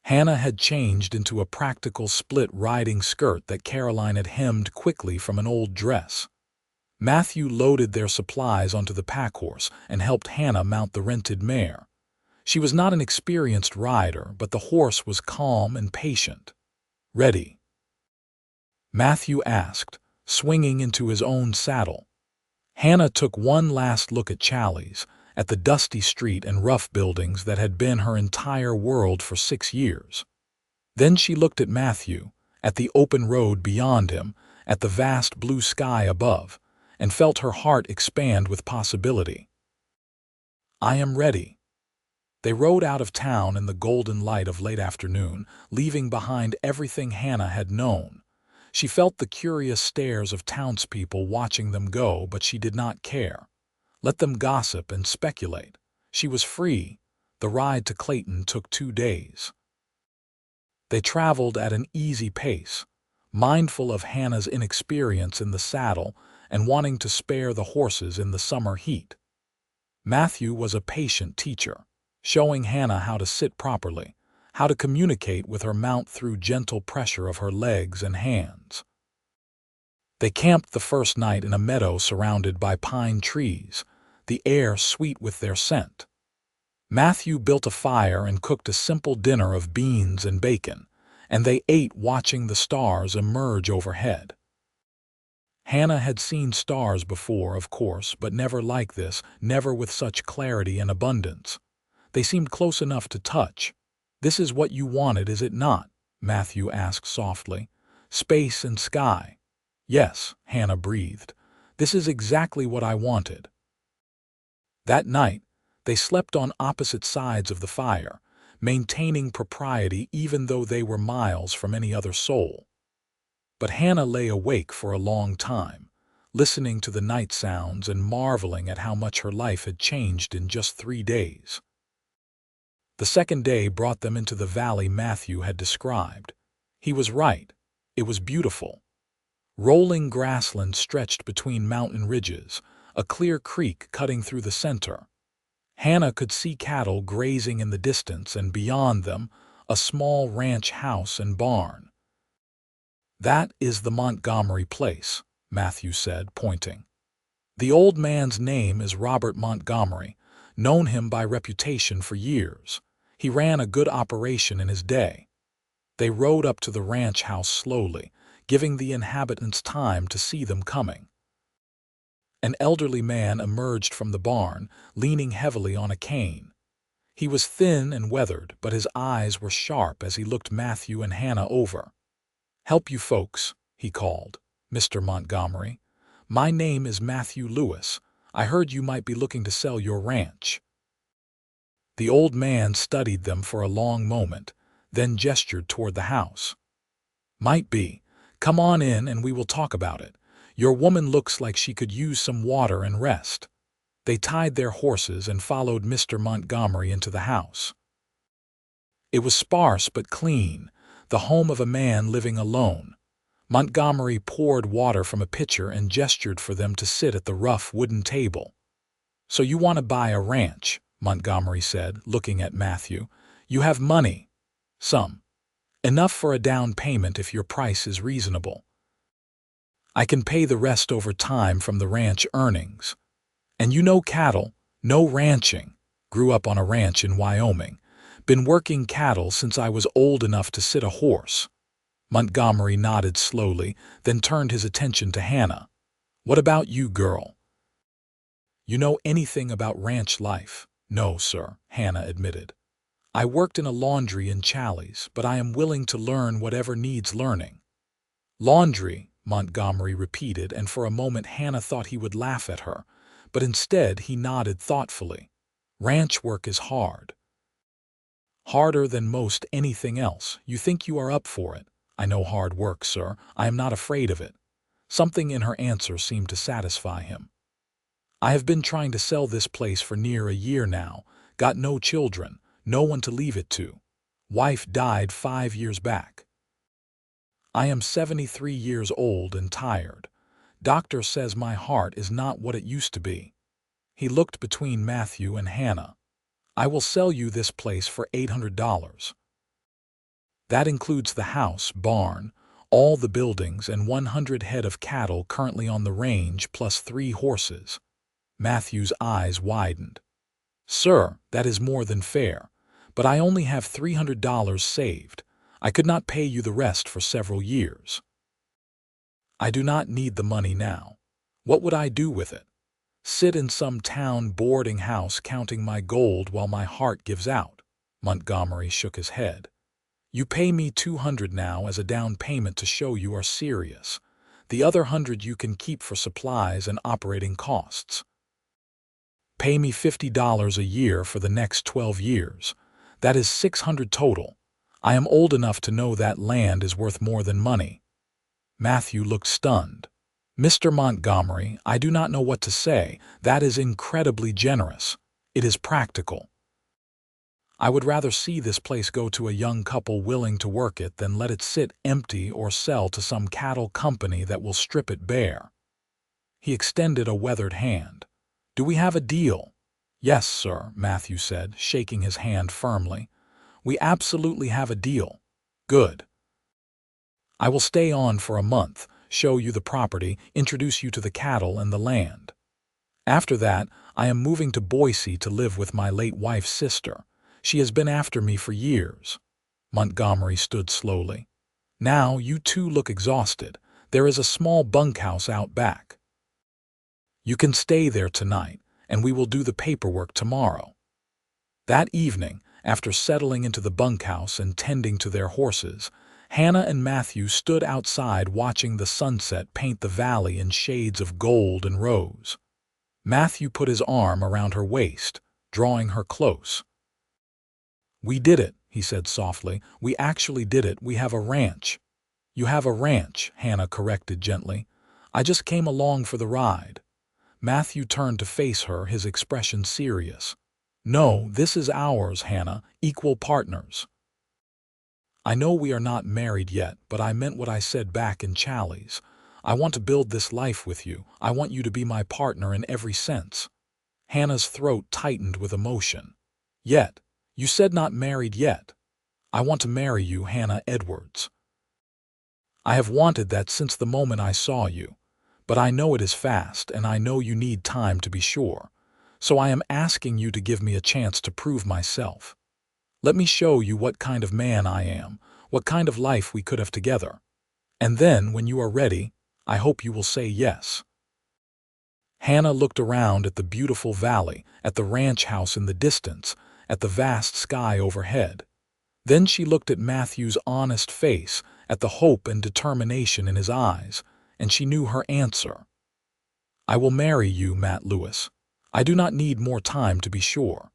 S1: Hannah had changed into a practical split riding skirt that Caroline had hemmed quickly from an old dress. Matthew loaded their supplies onto the packhorse and helped Hannah mount the rented mare. She was not an experienced rider, but the horse was calm and patient. "Ready?" Matthew asked, swinging into his own saddle. Hannah took one last look at Challies, at the dusty street and rough buildings that had been her entire world for 6 years. Then she looked at Matthew, at the open road beyond him, at the vast blue sky above, and felt her heart expand with possibility. "I am ready." They rode out of town in the golden light of late afternoon, leaving behind everything Hannah had known. She felt the curious stares of townspeople watching them go, but she did not care. Let them gossip and speculate. She was free. The ride to Clayton took 2 days. They traveled at an easy pace, mindful of Hannah's inexperience in the saddle and wanting to spare the horses in the summer heat. Matthew was a patient teacher, showing Hannah how to sit properly, how to communicate with her mount through gentle pressure of her legs and hands. They camped the first night in a meadow surrounded by pine trees, the air sweet with their scent. Matthew built a fire and cooked a simple dinner of beans and bacon, and they ate watching the stars emerge overhead. Hannah had seen stars before, of course, but never like this, never with such clarity and abundance. They seemed close enough to touch. "This is what you wanted, is it not?" Matthew asked softly. "Space and sky." "Yes," Hannah breathed. "This is exactly what I wanted." That night, they slept on opposite sides of the fire, maintaining propriety even though they were miles from any other soul. But Hannah lay awake for a long time, listening to the night sounds and marveling at how much her life had changed in just 3 days. The second day brought them into the valley Matthew had described. He was right. It was beautiful. Rolling grassland stretched between mountain ridges, a clear creek cutting through the center. Hannah could see cattle grazing in the distance, and beyond them, a small ranch house and barn. "That is the Montgomery place," Matthew said, pointing. "The old man's name is Robert Montgomery, known him by reputation for years. He ran a good operation in his day." They rode up to the ranch house slowly, giving the inhabitants time to see them coming. An elderly man emerged from the barn, leaning heavily on a cane. He was thin and weathered, but his eyes were sharp as he looked Matthew and Hannah over. "Help you folks," he called. "Mr. Montgomery. My name is Matthew Lewis. I heard you might be looking to sell your ranch." The old man studied them for a long moment, then gestured toward the house. "Might be. Come on in and we will talk about it. Your woman looks like she could use some water and rest." They tied their horses and followed Mr. Montgomery into the house. It was sparse but clean, the home of a man living alone. Montgomery poured water from a pitcher and gestured for them to sit at the rough wooden table. "So you want to buy a ranch," Montgomery said, looking at Matthew. "You have money." "Some. Enough for a down payment if your price is reasonable. I can pay the rest over time from the ranch earnings. And you know cattle, no ranching. Grew up on a ranch in Wyoming. Been working cattle since I was old enough to sit a horse." Montgomery nodded slowly, then turned his attention to Hannah. "What about you, girl? You know anything about ranch life?" "No, sir," Hannah admitted. "I worked in a laundry in Challies, but I am willing to learn whatever needs learning." "Laundry," Montgomery repeated, and for a moment Hannah thought he would laugh at her, but instead he nodded thoughtfully. "Ranch work is hard. Harder than most anything else. You think you are up for it." "I know hard work, sir. I am not afraid of it." Something in her answer seemed to satisfy him. "I have been trying to sell this place for near a year now. Got no children, no one to leave it to. Wife died 5 years back. I am 73 years old and tired. Doctor says my heart is not what it used to be." He looked between Matthew and Hannah. "I will sell you this place for $800. That includes the house, barn, all the buildings, and 100 head of cattle currently on the range, plus 3 horses. Matthew's eyes widened. Sir, that is more than fair, but I only have $300 saved. I could not pay you the rest for several years. I do not need the money now. What would I do with it? Sit in some town boarding house counting my gold while my heart gives out? Montgomery shook his head. You pay me $200 now as a down payment to show you are serious. The other $100 you can keep for supplies and operating costs. Pay me $50 a year for the next 12 years. That is $600 total. I am old enough to know that land is worth more than money. Matthew looked stunned. Mr. Montgomery, I do not know what to say. That is incredibly generous. It is practical. I would rather see this place go to a young couple willing to work it than let it sit empty or sell to some cattle company that will strip it bare. He extended a weathered hand. Do we have a deal? Yes, sir, Matthew said, shaking his hand firmly. We absolutely have a deal. Good. I will stay on for a month, show you the property, introduce you to the cattle and the land. After that, I am moving to Boise to live with my late wife's sister. She has been after me for years. Montgomery stood slowly. Now you two look exhausted. There is a small bunkhouse out back. You can stay there tonight, and we will do the paperwork tomorrow. That evening, after settling into the bunkhouse and tending to their horses, Hannah and Matthew stood outside watching the sunset paint the valley in shades of gold and rose. Matthew put his arm around her waist, drawing her close. We did it, he said softly. We actually did it. We have a ranch. You have a ranch, Hannah corrected gently. I just came along for the ride. Matthew turned to face her, his expression serious. No, this is ours, Hannah, equal partners. I know we are not married yet, but I meant what I said back in Challies. I want to build this life with you. I want you to be my partner in every sense. Hannah's throat tightened with emotion. Yet, you said not married yet. I want to marry you, Hannah Edwards. I have wanted that since the moment I saw you. But I know it is fast, and I know you need time to be sure. So I am asking you to give me a chance to prove myself. Let me show you what kind of man I am, what kind of life we could have together. And then, when you are ready, I hope you will say yes. Hannah looked around at the beautiful valley, at the ranch house in the distance, at the vast sky overhead. Then she looked at Matthew's honest face, at the hope and determination in his eyes, and she knew her answer. I will marry you, Matt Lewis. I do not need more time to be sure.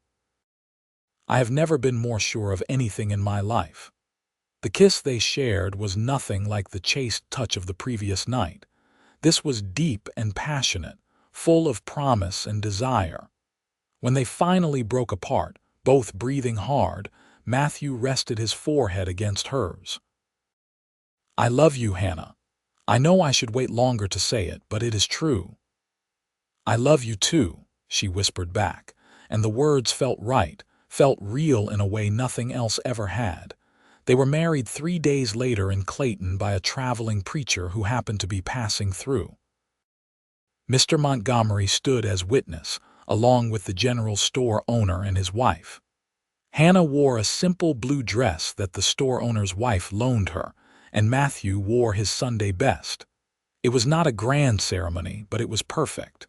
S1: I have never been more sure of anything in my life. The kiss they shared was nothing like the chaste touch of the previous night. This was deep and passionate, full of promise and desire. When they finally broke apart, both breathing hard, Matthew rested his forehead against hers. I love you, Hannah. I know I should wait longer to say it, but it is true. I love you too, she whispered back, and the words felt right, felt real in a way nothing else ever had. They were married 3 days later in Clayton by a traveling preacher who happened to be passing through. Mr. Montgomery stood as witness, along with the general store owner and his wife. Hannah wore a simple blue dress that the store owner's wife loaned her, and Matthew wore his Sunday best. It was not a grand ceremony, but it was perfect.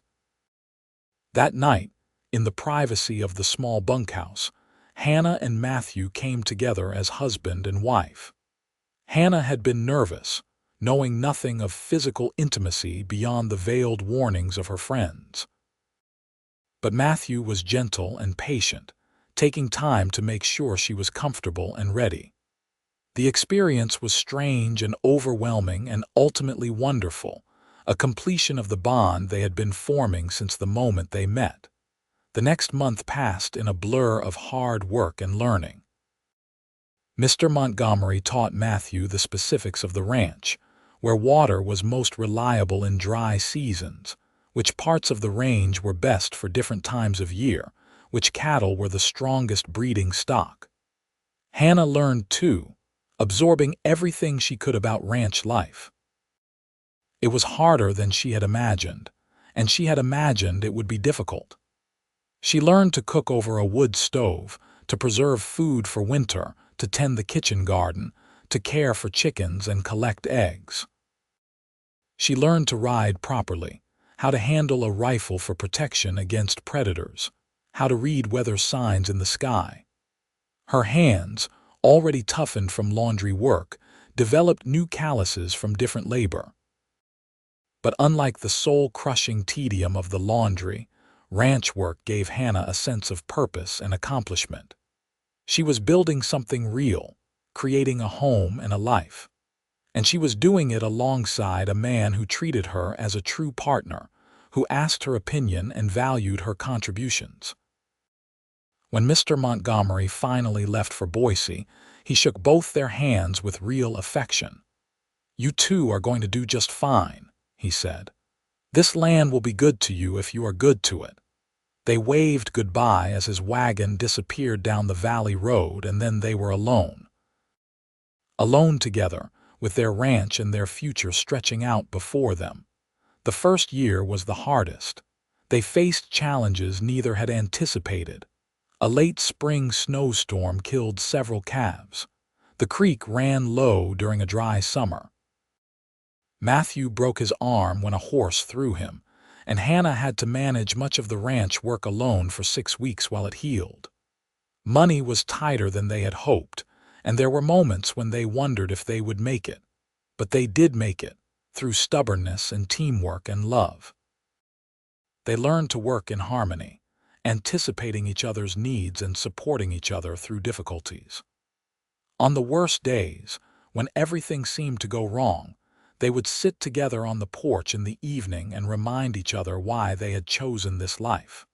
S1: That night, in the privacy of the small bunkhouse, Hannah and Matthew came together as husband and wife. Hannah had been nervous, knowing nothing of physical intimacy beyond the veiled warnings of her friends. But Matthew was gentle and patient, taking time to make sure she was comfortable and ready. The experience was strange and overwhelming and ultimately wonderful, a completion of the bond they had been forming since the moment they met. The next month passed in a blur of hard work and learning. Mr. Montgomery taught Matthew the specifics of the ranch, where water was most reliable in dry seasons, which parts of the range were best for different times of year, which cattle were the strongest breeding stock. Hannah learned, too, absorbing everything she could about ranch life. It was harder than she had imagined, and she had imagined it would be difficult. She learned to cook over a wood stove, to preserve food for winter, to tend the kitchen garden, to care for chickens and collect eggs. She learned to ride properly, how to handle a rifle for protection against predators, how to read weather signs in the sky. Her hands, already toughened from laundry work, developed new calluses from different labor. But unlike the soul-crushing tedium of the laundry, ranch work gave Hannah a sense of purpose and accomplishment. She was building something real, creating a home and a life. And she was doing it alongside a man who treated her as a true partner, who asked her opinion and valued her contributions. When Mr. Montgomery finally left for Boise, he shook both their hands with real affection. "You two are going to do just fine," he said. "This land will be good to you if you are good to it." They waved goodbye as his wagon disappeared down the valley road, and then they were alone. Alone together, with their ranch and their future stretching out before them. The first year was the hardest. They faced challenges neither had anticipated. A late spring snowstorm killed several calves. The creek ran low during a dry summer. Matthew broke his arm when a horse threw him, and Hannah had to manage much of the ranch work alone for 6 weeks while it healed. Money was tighter than they had hoped, and there were moments when they wondered if they would make it. But they did make it, through stubbornness and teamwork and love. They learned to work in harmony, anticipating each other's needs and supporting each other through difficulties. On the worst days, when everything seemed to go wrong, they would sit together on the porch in the evening and remind each other why they had chosen this life.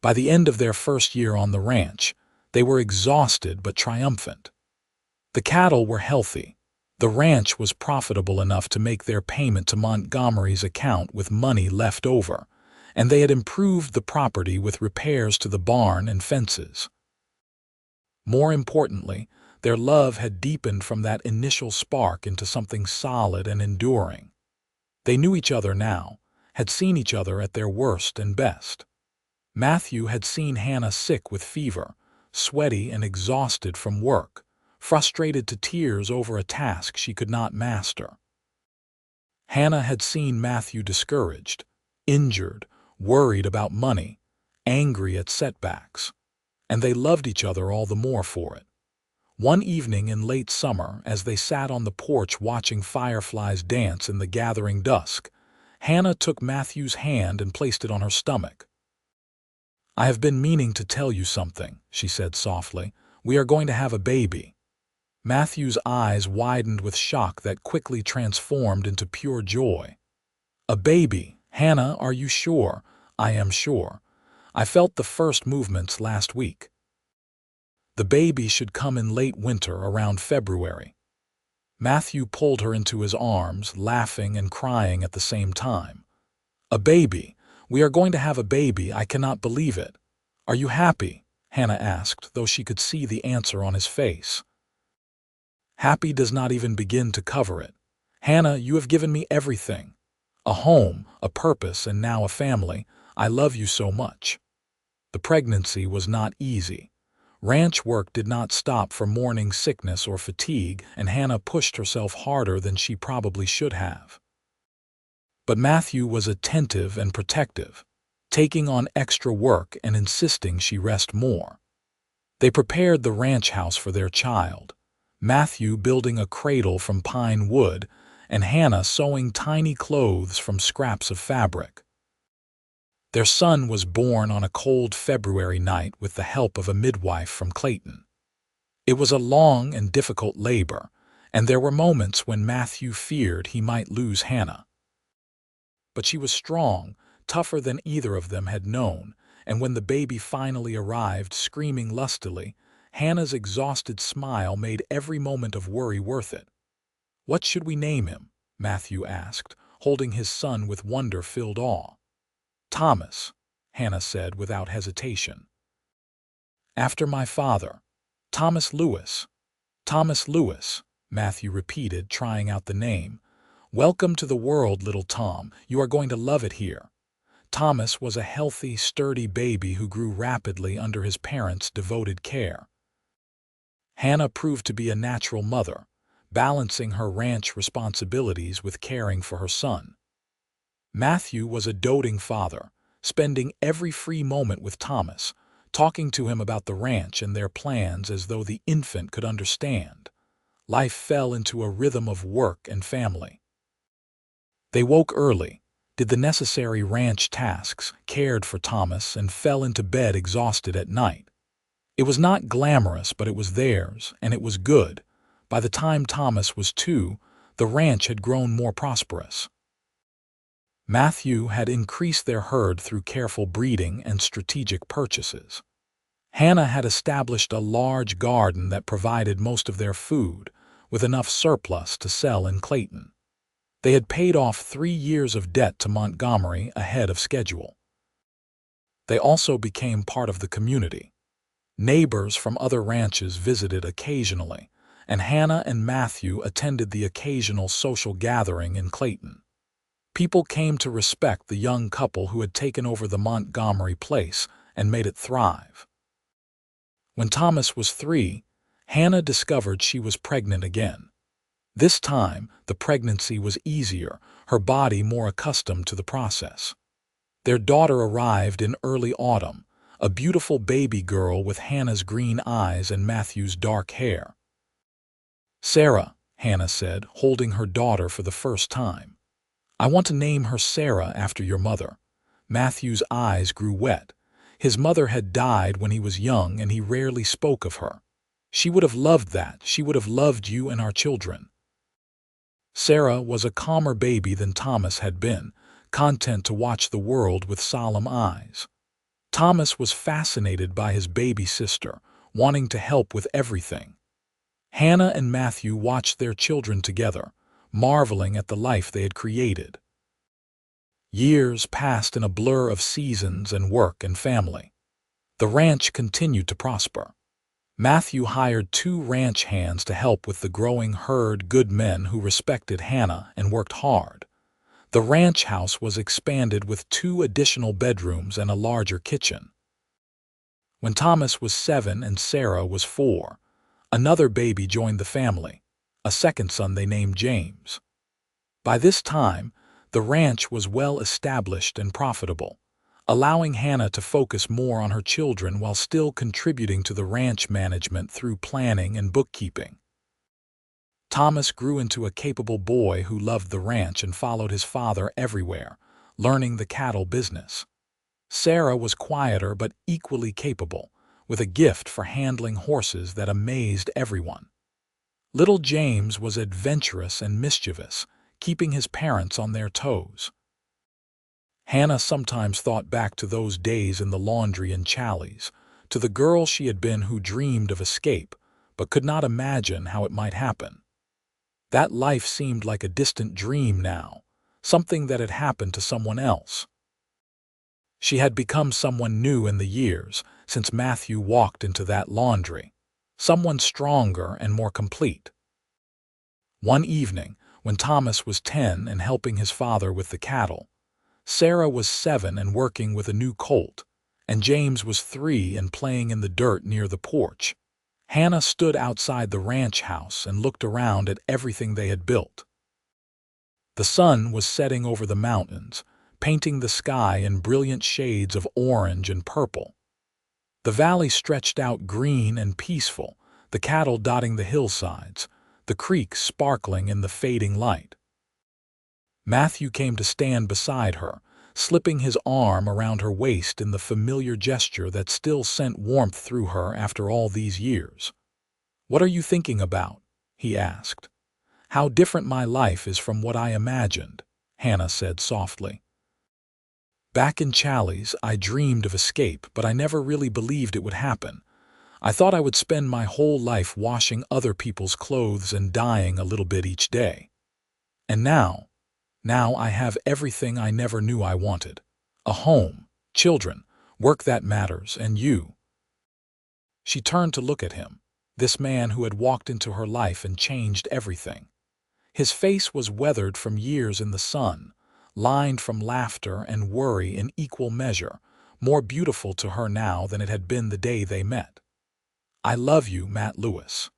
S1: By the end of their first year on the ranch, they were exhausted but triumphant. The cattle were healthy. The ranch was profitable enough to make their payment to Montgomery's account with money left over, and they had improved the property with repairs to the barn and fences. More importantly, their love had deepened from that initial spark into something solid and enduring. They knew each other now, had seen each other at their worst and best. Matthew had seen Hannah sick with fever, sweaty and exhausted from work, frustrated to tears over a task she could not master. Hannah had seen Matthew discouraged, injured, worried about money, angry at setbacks, and they loved each other all the more for it. One evening in late summer, as they sat on the porch watching fireflies dance in the gathering dusk, Hannah took Matthew's hand and placed it on her stomach. "I have been meaning to tell you something," she said softly. "We are going to have a baby." Matthew's eyes widened with shock that quickly transformed into pure joy. "A baby? Hannah, are you sure?" "I am sure. I felt the first movements last week. The baby should come in late winter, around February." Matthew pulled her into his arms, laughing and crying at the same time. "A baby? We are going to have a baby. I cannot believe it." "Are you happy?" Hannah asked, though she could see the answer on his face. "Happy does not even begin to cover it. Hannah, you have given me everything. A home, a purpose, and now a family. I love you so much." The pregnancy was not easy. Ranch work did not stop for morning sickness or fatigue, and Hannah pushed herself harder than she probably should have. But Matthew was attentive and protective, taking on extra work and insisting she rest more. They prepared the ranch house for their child, Matthew building a cradle from pine wood, and Hannah sewing tiny clothes from scraps of fabric. Their son was born on a cold February night with the help of a midwife from Clayton. It was a long and difficult labor, and there were moments when Matthew feared he might lose Hannah. But she was strong, tougher than either of them had known, and when the baby finally arrived screaming lustily, Hannah's exhausted smile made every moment of worry worth it. "What should we name him?" Matthew asked, holding his son with wonder-filled awe. "Thomas," Hannah said without hesitation. "After my father, Thomas Lewis." Thomas Lewis, Matthew repeated, trying out the name. Welcome to the world, little Tom. You are going to love it here. Thomas was a healthy, sturdy baby who grew rapidly under his parents' devoted care. Hannah proved to be a natural mother, balancing her ranch responsibilities with caring for her son. Matthew was a doting father, spending every free moment with Thomas, talking to him about the ranch and their plans as though the infant could understand. Life fell into a rhythm of work and family. They woke early, did the necessary ranch tasks, cared for Thomas, and fell into bed exhausted at night. It was not glamorous, but it was theirs, and it was good. By the time Thomas was 2, the ranch had grown more prosperous. Matthew had increased their herd through careful breeding and strategic purchases. Hannah had established a large garden that provided most of their food, with enough surplus to sell in Clayton. They had paid off 3 years of debt to Montgomery ahead of schedule. They also became part of the community. Neighbors from other ranches visited occasionally, and Hannah and Matthew attended the occasional social gathering in Clayton. People came to respect the young couple who had taken over the Montgomery place and made it thrive. When Thomas was 3, Hannah discovered she was pregnant again. This time, the pregnancy was easier, her body more accustomed to the process. Their daughter arrived in early autumn, a beautiful baby girl with Hannah's green eyes and Matthew's dark hair. "Sarah," Hannah said, holding her daughter for the first time. "I want to name her Sarah after your mother." Matthew's eyes grew wet. His mother had died when he was young, and he rarely spoke of her. "She would have loved that. She would have loved you and our children." Sarah was a calmer baby than Thomas had been, content to watch the world with solemn eyes. Thomas was fascinated by his baby sister, wanting to help with everything. Hannah and Matthew watched their children together, marveling at the life they had created. Years passed in a blur of seasons and work and family. The ranch continued to prosper. Matthew hired 2 ranch hands to help with the growing herd, good men who respected Hannah and worked hard. The ranch house was expanded with 2 additional bedrooms and a larger kitchen. When Thomas was 7 and Sarah was 4, another baby joined the family, a second son they named James. By this time, the ranch was well established and profitable, allowing Hannah to focus more on her children while still contributing to the ranch management through planning and bookkeeping. Thomas grew into a capable boy who loved the ranch and followed his father everywhere, learning the cattle business. Sarah was quieter but equally capable, with a gift for handling horses that amazed everyone. Little James was adventurous and mischievous, keeping his parents on their toes. Hannah sometimes thought back to those days in the laundry and Challies, to the girl she had been who dreamed of escape, but could not imagine how it might happen. That life seemed like a distant dream now, something that had happened to someone else. She had become someone new in the years since Matthew walked into that laundry, someone stronger and more complete. One evening, when Thomas was 10 and helping his father with the cattle, Sarah was 7 and working with a new colt, and James was 3 and playing in the dirt near the porch. Hannah stood outside the ranch house and looked around at everything they had built. The sun was setting over the mountains, painting the sky in brilliant shades of orange and purple. The valley stretched out green and peaceful, the cattle dotting the hillsides, the creek sparkling in the fading light. Matthew came to stand beside her, slipping his arm around her waist in the familiar gesture that still sent warmth through her after all these years. "What are you thinking about?" he asked. "How different my life is from what I imagined," Hannah said softly. "Back in Challies, I dreamed of escape, but I never really believed it would happen. I thought I would spend my whole life washing other people's clothes and dying a little bit each day. And now I have everything I never knew I wanted. A home, children, work that matters, and you." She turned to look at him. this man who had walked into her life and changed everything. His face was weathered from years in the sun, lined from laughter and worry in equal measure, more beautiful to her now than it had been the day they met. "I love you, Matt Lewis.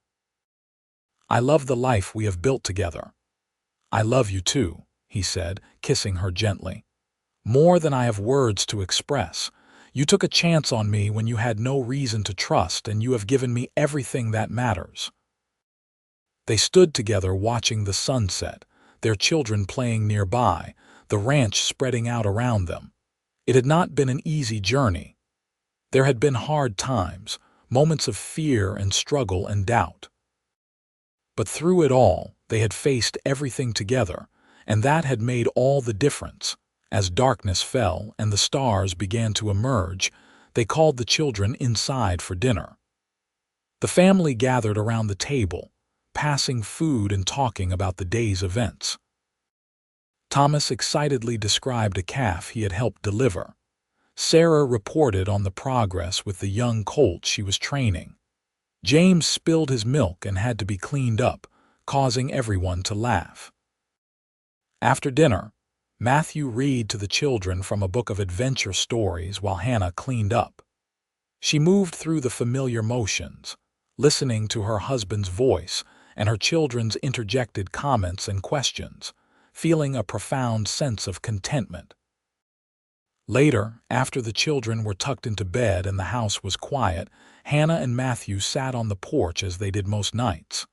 S1: I love the life we have built together." "I love you too," he said, kissing her gently. "More than I have words to express. You took a chance on me when you had no reason to trust, and you have given me everything that matters." They stood together watching the sunset, their children playing nearby, the ranch spreading out around them. It had not been an easy journey. There had been hard times, moments of fear and struggle and doubt. But through it all, they had faced everything together, and that had made all the difference. As darkness fell and the stars began to emerge, they called the children inside for dinner. The family gathered around the table, passing food and talking about the day's events. Thomas excitedly described a calf he had helped deliver. Sarah reported on the progress with the young colt she was training. James spilled his milk and had to be cleaned up, causing everyone to laugh. After dinner, Matthew read to the children from a book of adventure stories while Hannah cleaned up. She moved through the familiar motions, listening to her husband's voice and her children's interjected comments and questions, feeling a profound sense of contentment. Later, after the children were tucked into bed and the house was quiet, Hannah and Matthew sat on the porch as they did most nights.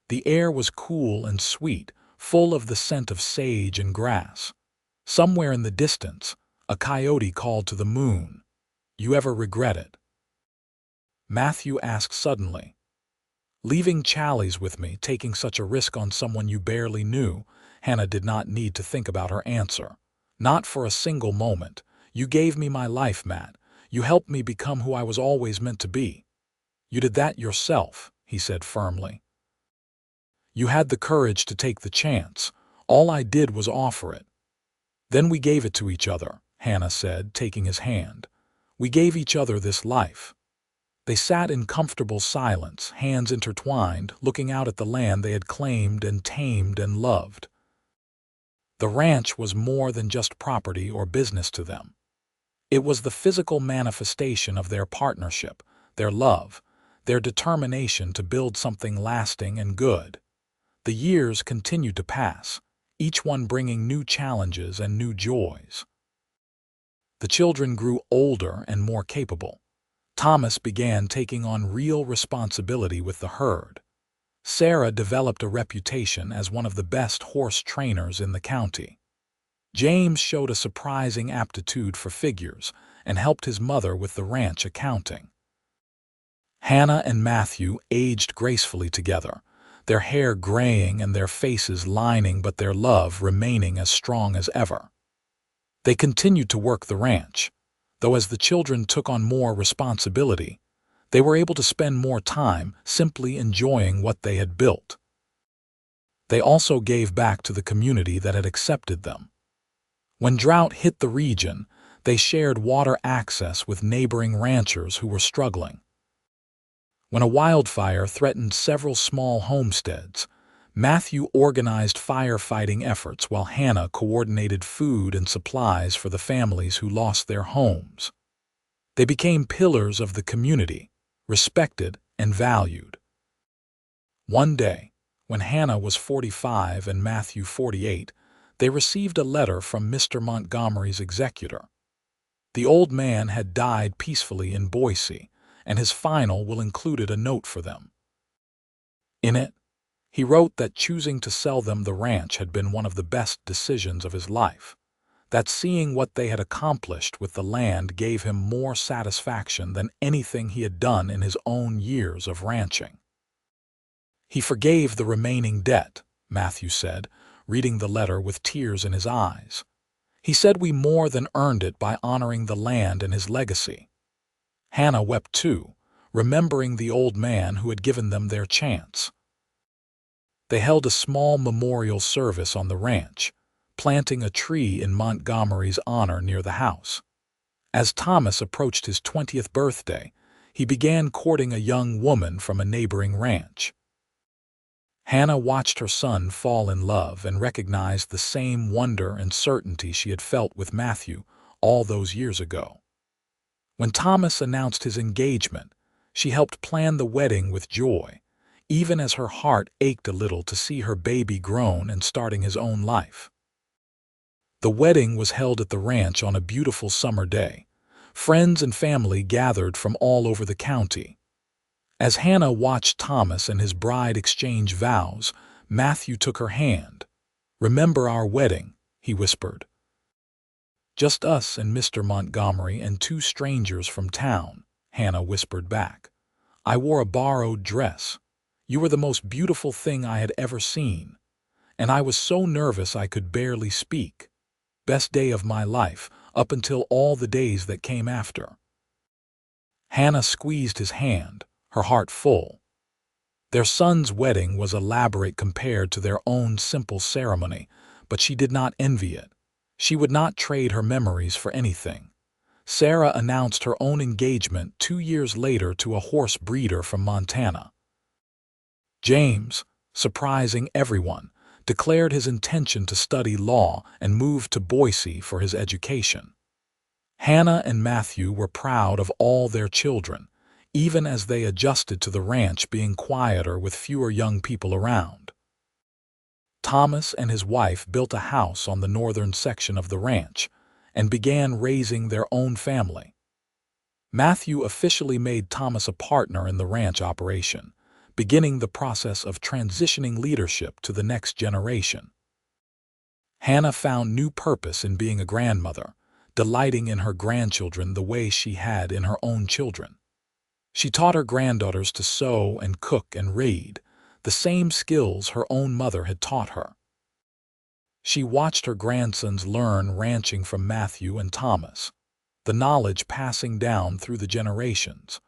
S1: The air was cool and sweet, full of the scent of sage and grass. Somewhere in the distance, a coyote called to the moon. "You ever regret it?" Matthew asked suddenly. "Leaving Challies with me, taking such a risk on someone you barely knew." Hannah did not need to think about her answer. "Not for a single moment. You gave me my life, Matt. You helped me become who I was always meant to be." "You did that yourself," he said firmly. "You had the courage to take the chance. All I did was offer it." "Then we gave it to each other," Hannah said, taking his hand. "We gave each other this life." They sat in comfortable silence, hands intertwined, looking out at the land they had claimed and tamed and loved. The ranch was more than just property or business to them. It was the physical manifestation of their partnership, their love, their determination to build something lasting and good. The years continued to pass, each one bringing new challenges and new joys. The children grew older and more capable. Thomas began taking on real responsibility with the herd. Sarah developed a reputation as one of the best horse trainers in the county. James showed a surprising aptitude for figures and helped his mother with the ranch accounting. Hannah and Matthew aged gracefully together, their hair graying and their faces lining, but their love remaining as strong as ever. They continued to work the ranch, though as the children took on more responsibility, they were able to spend more time simply enjoying what they had built. They also gave back to the community that had accepted them. When drought hit the region, they shared water access with neighboring ranchers who were struggling. When a wildfire threatened several small homesteads, Matthew organized firefighting efforts while Hannah coordinated food and supplies for the families who lost their homes. They became pillars of the community, respected and valued. One day, when Hannah was 45 and Matthew 48, they received a letter from Mr. Montgomery's executor. The old man had died peacefully in Boise, and his final will included a note for them. In it, he wrote that choosing to sell them the ranch had been one of the best decisions of his life, that seeing what they had accomplished with the land gave him more satisfaction than anything he had done in his own years of ranching. He forgave the remaining debt, Matthew said, reading the letter with tears in his eyes. He said we more than earned it by honoring the land and his legacy. Hannah wept too, remembering the old man who had given them their chance. They held a small memorial service on the ranch, planting a tree in Montgomery's honor near the house. As Thomas approached his 20th birthday, he began courting a young woman from a neighboring ranch. Hannah watched her son fall in love and recognized the same wonder and certainty she had felt with Matthew all those years ago. When Thomas announced his engagement, she helped plan the wedding with joy, even as her heart ached a little to see her baby grown and starting his own life. The wedding was held at the ranch on a beautiful summer day. Friends and family gathered from all over the county. As Hannah watched Thomas and his bride exchange vows, Matthew took her hand. "Remember our wedding," he whispered. "Just us and Mr. Montgomery and two strangers from town," Hannah whispered back. "I wore a borrowed dress. You were the most beautiful thing I had ever seen. And I was so nervous I could barely speak. Best day of my life, up until all the days that came after." Hannah squeezed his hand, her heart full. Their son's wedding was elaborate compared to their own simple ceremony, but she did not envy it. She would not trade her memories for anything. Sarah announced her own engagement 2 years later to a horse breeder from Montana. James, surprising everyone, declared his intention to study law and moved to Boise for his education. Hannah and Matthew were proud of all their children, even as they adjusted to the ranch being quieter with fewer young people around. Thomas and his wife built a house on the northern section of the ranch and began raising their own family. Matthew officially made Thomas a partner in the ranch operation, beginning the process of transitioning leadership to the next generation. Hannah found new purpose in being a grandmother, delighting in her grandchildren the way she had in her own children. She taught her granddaughters to sew and cook and read, the same skills her own mother had taught her. She watched her grandsons learn ranching from Matthew and Thomas, the knowledge passing down through the generations.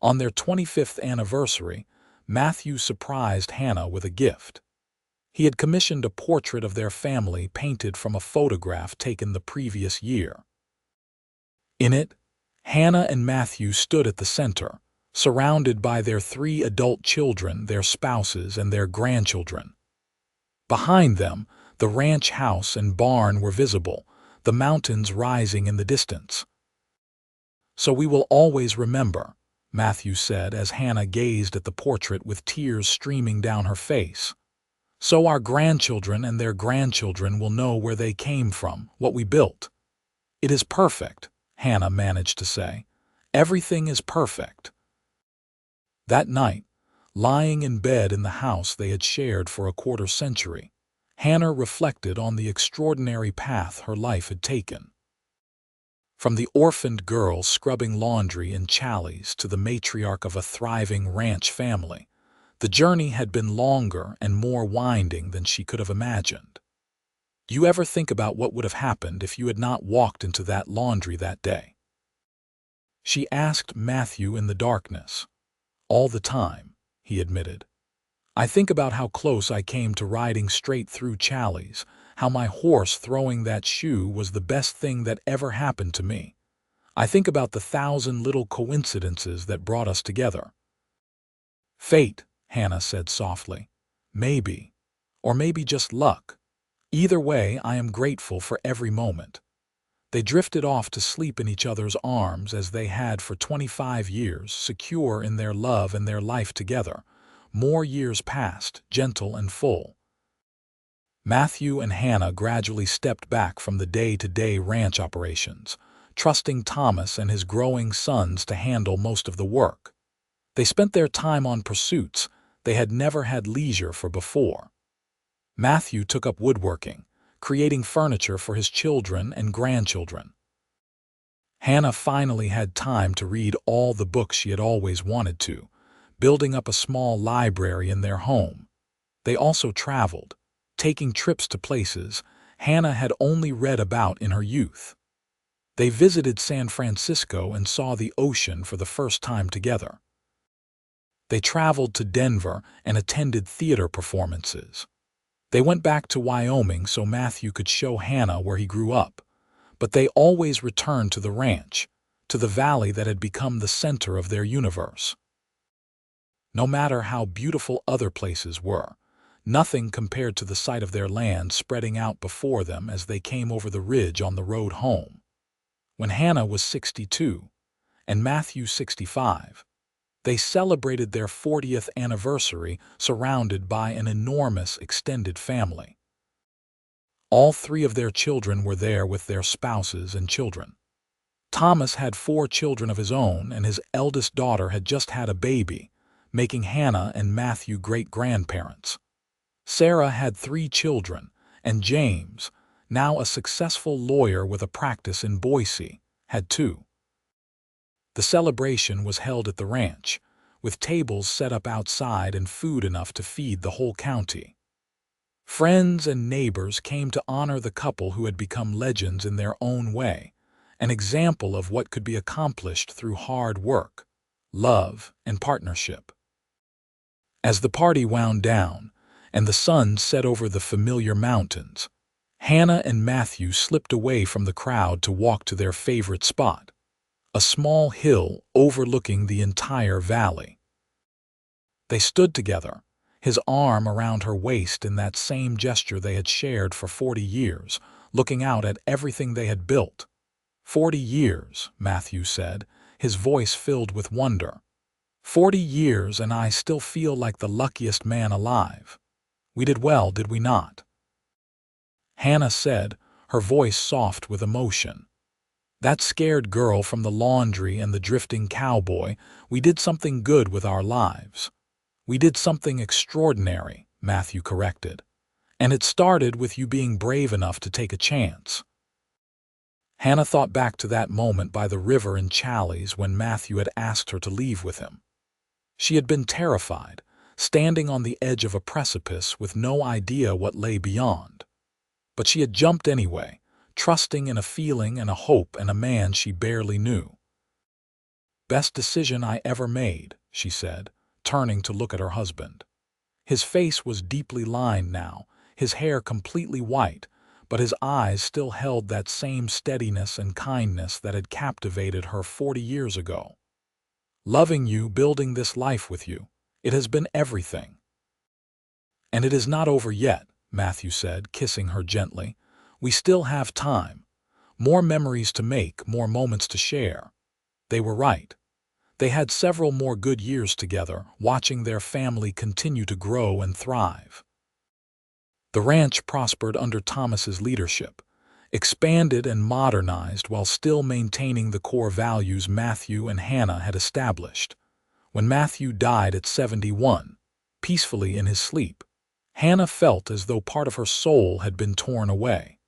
S1: On their 25th anniversary, Matthew surprised Hannah with a gift. He had commissioned a portrait of their family painted from a photograph taken the previous year. In it, Hannah and Matthew stood at the center, surrounded by their 3 adult children, their spouses, and their grandchildren. Behind them, the ranch house and barn were visible, the mountains rising in the distance. "So we will always remember," Matthew said as Hannah gazed at the portrait with tears streaming down her face. "So our grandchildren and their grandchildren will know where they came from, what we built." "It is perfect," Hannah managed to say. "Everything is perfect." That night, lying in bed in the house they had shared for a quarter century, Hannah reflected on the extraordinary path her life had taken. From the orphaned girl scrubbing laundry in Challies to the matriarch of a thriving ranch family, the journey had been longer and more winding than she could have imagined. Do you ever think about what would have happened if you had not walked into that laundry that day? She asked Matthew in the darkness. "All the time," he admitted. "I think about how close I came to riding straight through Challies, how my horse throwing that shoe was the best thing that ever happened to me. I think about the 1,000 little coincidences that brought us together." "Fate," Hannah said softly. "Maybe. Or maybe just luck. Either way, I am grateful for every moment." They drifted off to sleep in each other's arms as they had for 25 years, secure in their love and their life together. More years passed, gentle and full. Matthew and Hannah gradually stepped back from the day-to-day ranch operations, trusting Thomas and his growing sons to handle most of the work. They spent their time on pursuits they had never had leisure for before. Matthew took up woodworking, creating furniture for his children and grandchildren. Hannah finally had time to read all the books she had always wanted to, building up a small library in their home. They also traveled, taking trips to places Hannah had only read about in her youth. They visited San Francisco and saw the ocean for the first time together. They traveled to Denver and attended theater performances. They went back to Wyoming so Matthew could show Hannah where he grew up, but they always returned to the ranch, to the valley that had become the center of their universe. No matter how beautiful other places were, nothing compared to the sight of their land spreading out before them as they came over the ridge on the road home. When Hannah was 62 and Matthew 65, they celebrated their 40th anniversary surrounded by an enormous extended family. All three of their children were there with their spouses and children. Thomas had 4 children of his own, and his eldest daughter had just had a baby, making Hannah and Matthew great-grandparents. Sarah had 3 children, and James, now a successful lawyer with a practice in Boise, had 2. The celebration was held at the ranch, with tables set up outside and food enough to feed the whole county. Friends and neighbors came to honor the couple who had become legends in their own way, an example of what could be accomplished through hard work, love, and partnership. As the party wound down, and the sun set over the familiar mountains, Hannah and Matthew slipped away from the crowd to walk to their favorite spot, a small hill overlooking the entire valley. They stood together, his arm around her waist in that same gesture they had shared for 40 years, looking out at everything they had built. 40 years, Matthew said, his voice filled with wonder. 40 years, and I still feel like the luckiest man alive. We did well, did we not? Hannah said, her voice soft with emotion. That scared girl from the laundry and the drifting cowboy, we did something good with our lives. We did something extraordinary, Matthew corrected. And it started with you being brave enough to take a chance. Hannah thought back to that moment by the river in Challies when Matthew had asked her to leave with him. She had been terrified, standing on the edge of a precipice with no idea what lay beyond. But she had jumped anyway, trusting in a feeling and a hope and a man she barely knew. Best decision I ever made, she said, turning to look at her husband. His face was deeply lined now, his hair completely white, but his eyes still held that same steadiness and kindness that had captivated her 40 years ago. Loving you, building this life with you, it has been everything. And it is not over yet, Matthew said, kissing her gently. We still have time. More memories to make, more moments to share. They were right. They had several more good years together, watching their family continue to grow and thrive. The ranch prospered under Thomas's leadership, expanded and modernized while still maintaining the core values Matthew and Hannah had established. When Matthew died at 71, peacefully in his sleep, Hannah felt as though part of her soul had been torn away.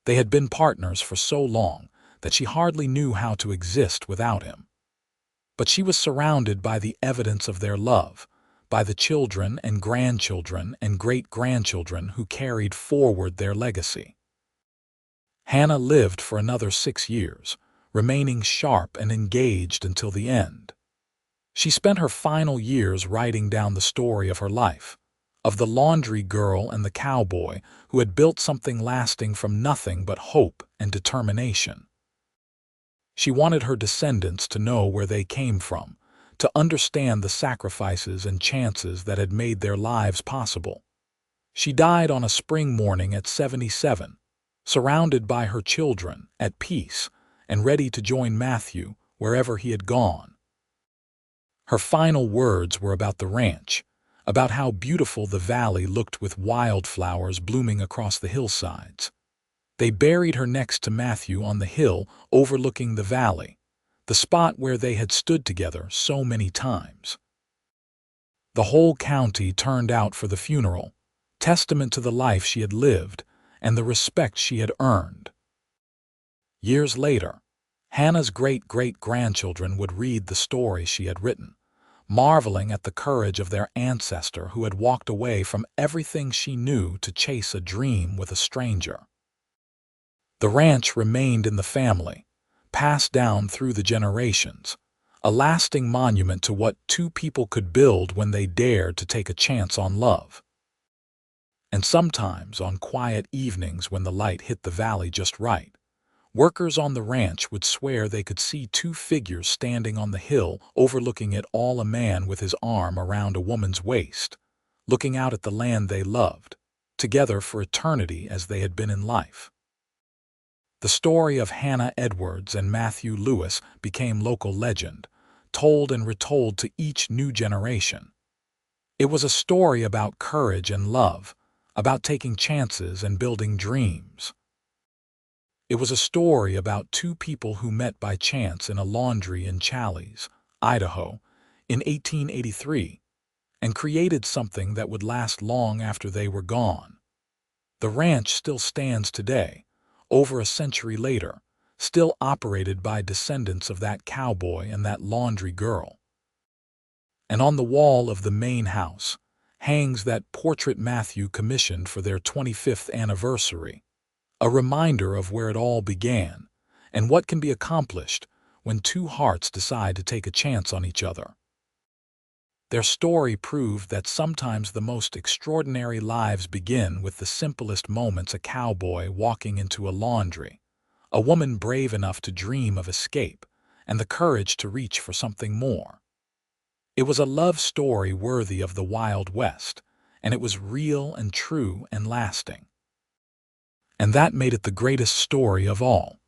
S1: They had been partners for so long that she hardly knew how to exist without him. But she was surrounded by the evidence of their love, by the children and grandchildren and great-grandchildren who carried forward their legacy. Hannah lived for another 6 years, remaining sharp and engaged until the end. She spent her final years writing down the story of her life, of the laundry girl and the cowboy who had built something lasting from nothing but hope and determination. She wanted her descendants to know where they came from, to understand the sacrifices and chances that had made their lives possible. She died on a spring morning at 77, surrounded by her children, at peace, and ready to join Matthew wherever he had gone. Her final words were about the ranch, about how beautiful the valley looked with wildflowers blooming across the hillsides. They buried her next to Matthew on the hill overlooking the valley, the spot where they had stood together so many times. The whole county turned out for the funeral, testament to the life she had lived and the respect she had earned. Years later, Hannah's great-great-grandchildren would read the story she had written, marveling at the courage of their ancestor who had walked away from everything she knew to chase a dream with a stranger. The ranch remained in the family, passed down through the generations, a lasting monument to what 2 people could build when they dared to take a chance on love. And sometimes, on quiet evenings when the light hit the valley just right, Workers on the ranch would swear they could see two figures standing on the hill overlooking it all, a man with his arm around a woman's waist, looking out at the land they loved, together for eternity as they had been in life. The story of Hannah Edwards and Matthew Lewis became local legend, told and retold to each new generation. It was a story about courage and love, about taking chances and building dreams. It was a story about two people who met by chance in a laundry in Challis, Idaho, in 1883, and created something that would last long after they were gone. The ranch still stands today, over a century later, still operated by descendants of that cowboy and that laundry girl. And on the wall of the main house hangs that portrait Matthew commissioned for their 25th anniversary, a reminder of where it all began and what can be accomplished when two hearts decide to take a chance on each other. Their story proved that sometimes the most extraordinary lives begin with the simplest moments: a cowboy walking into a laundry, a woman brave enough to dream of escape, and the courage to reach for something more. It was a love story worthy of the Wild West, and it was real and true and lasting. And that made it the greatest story of all.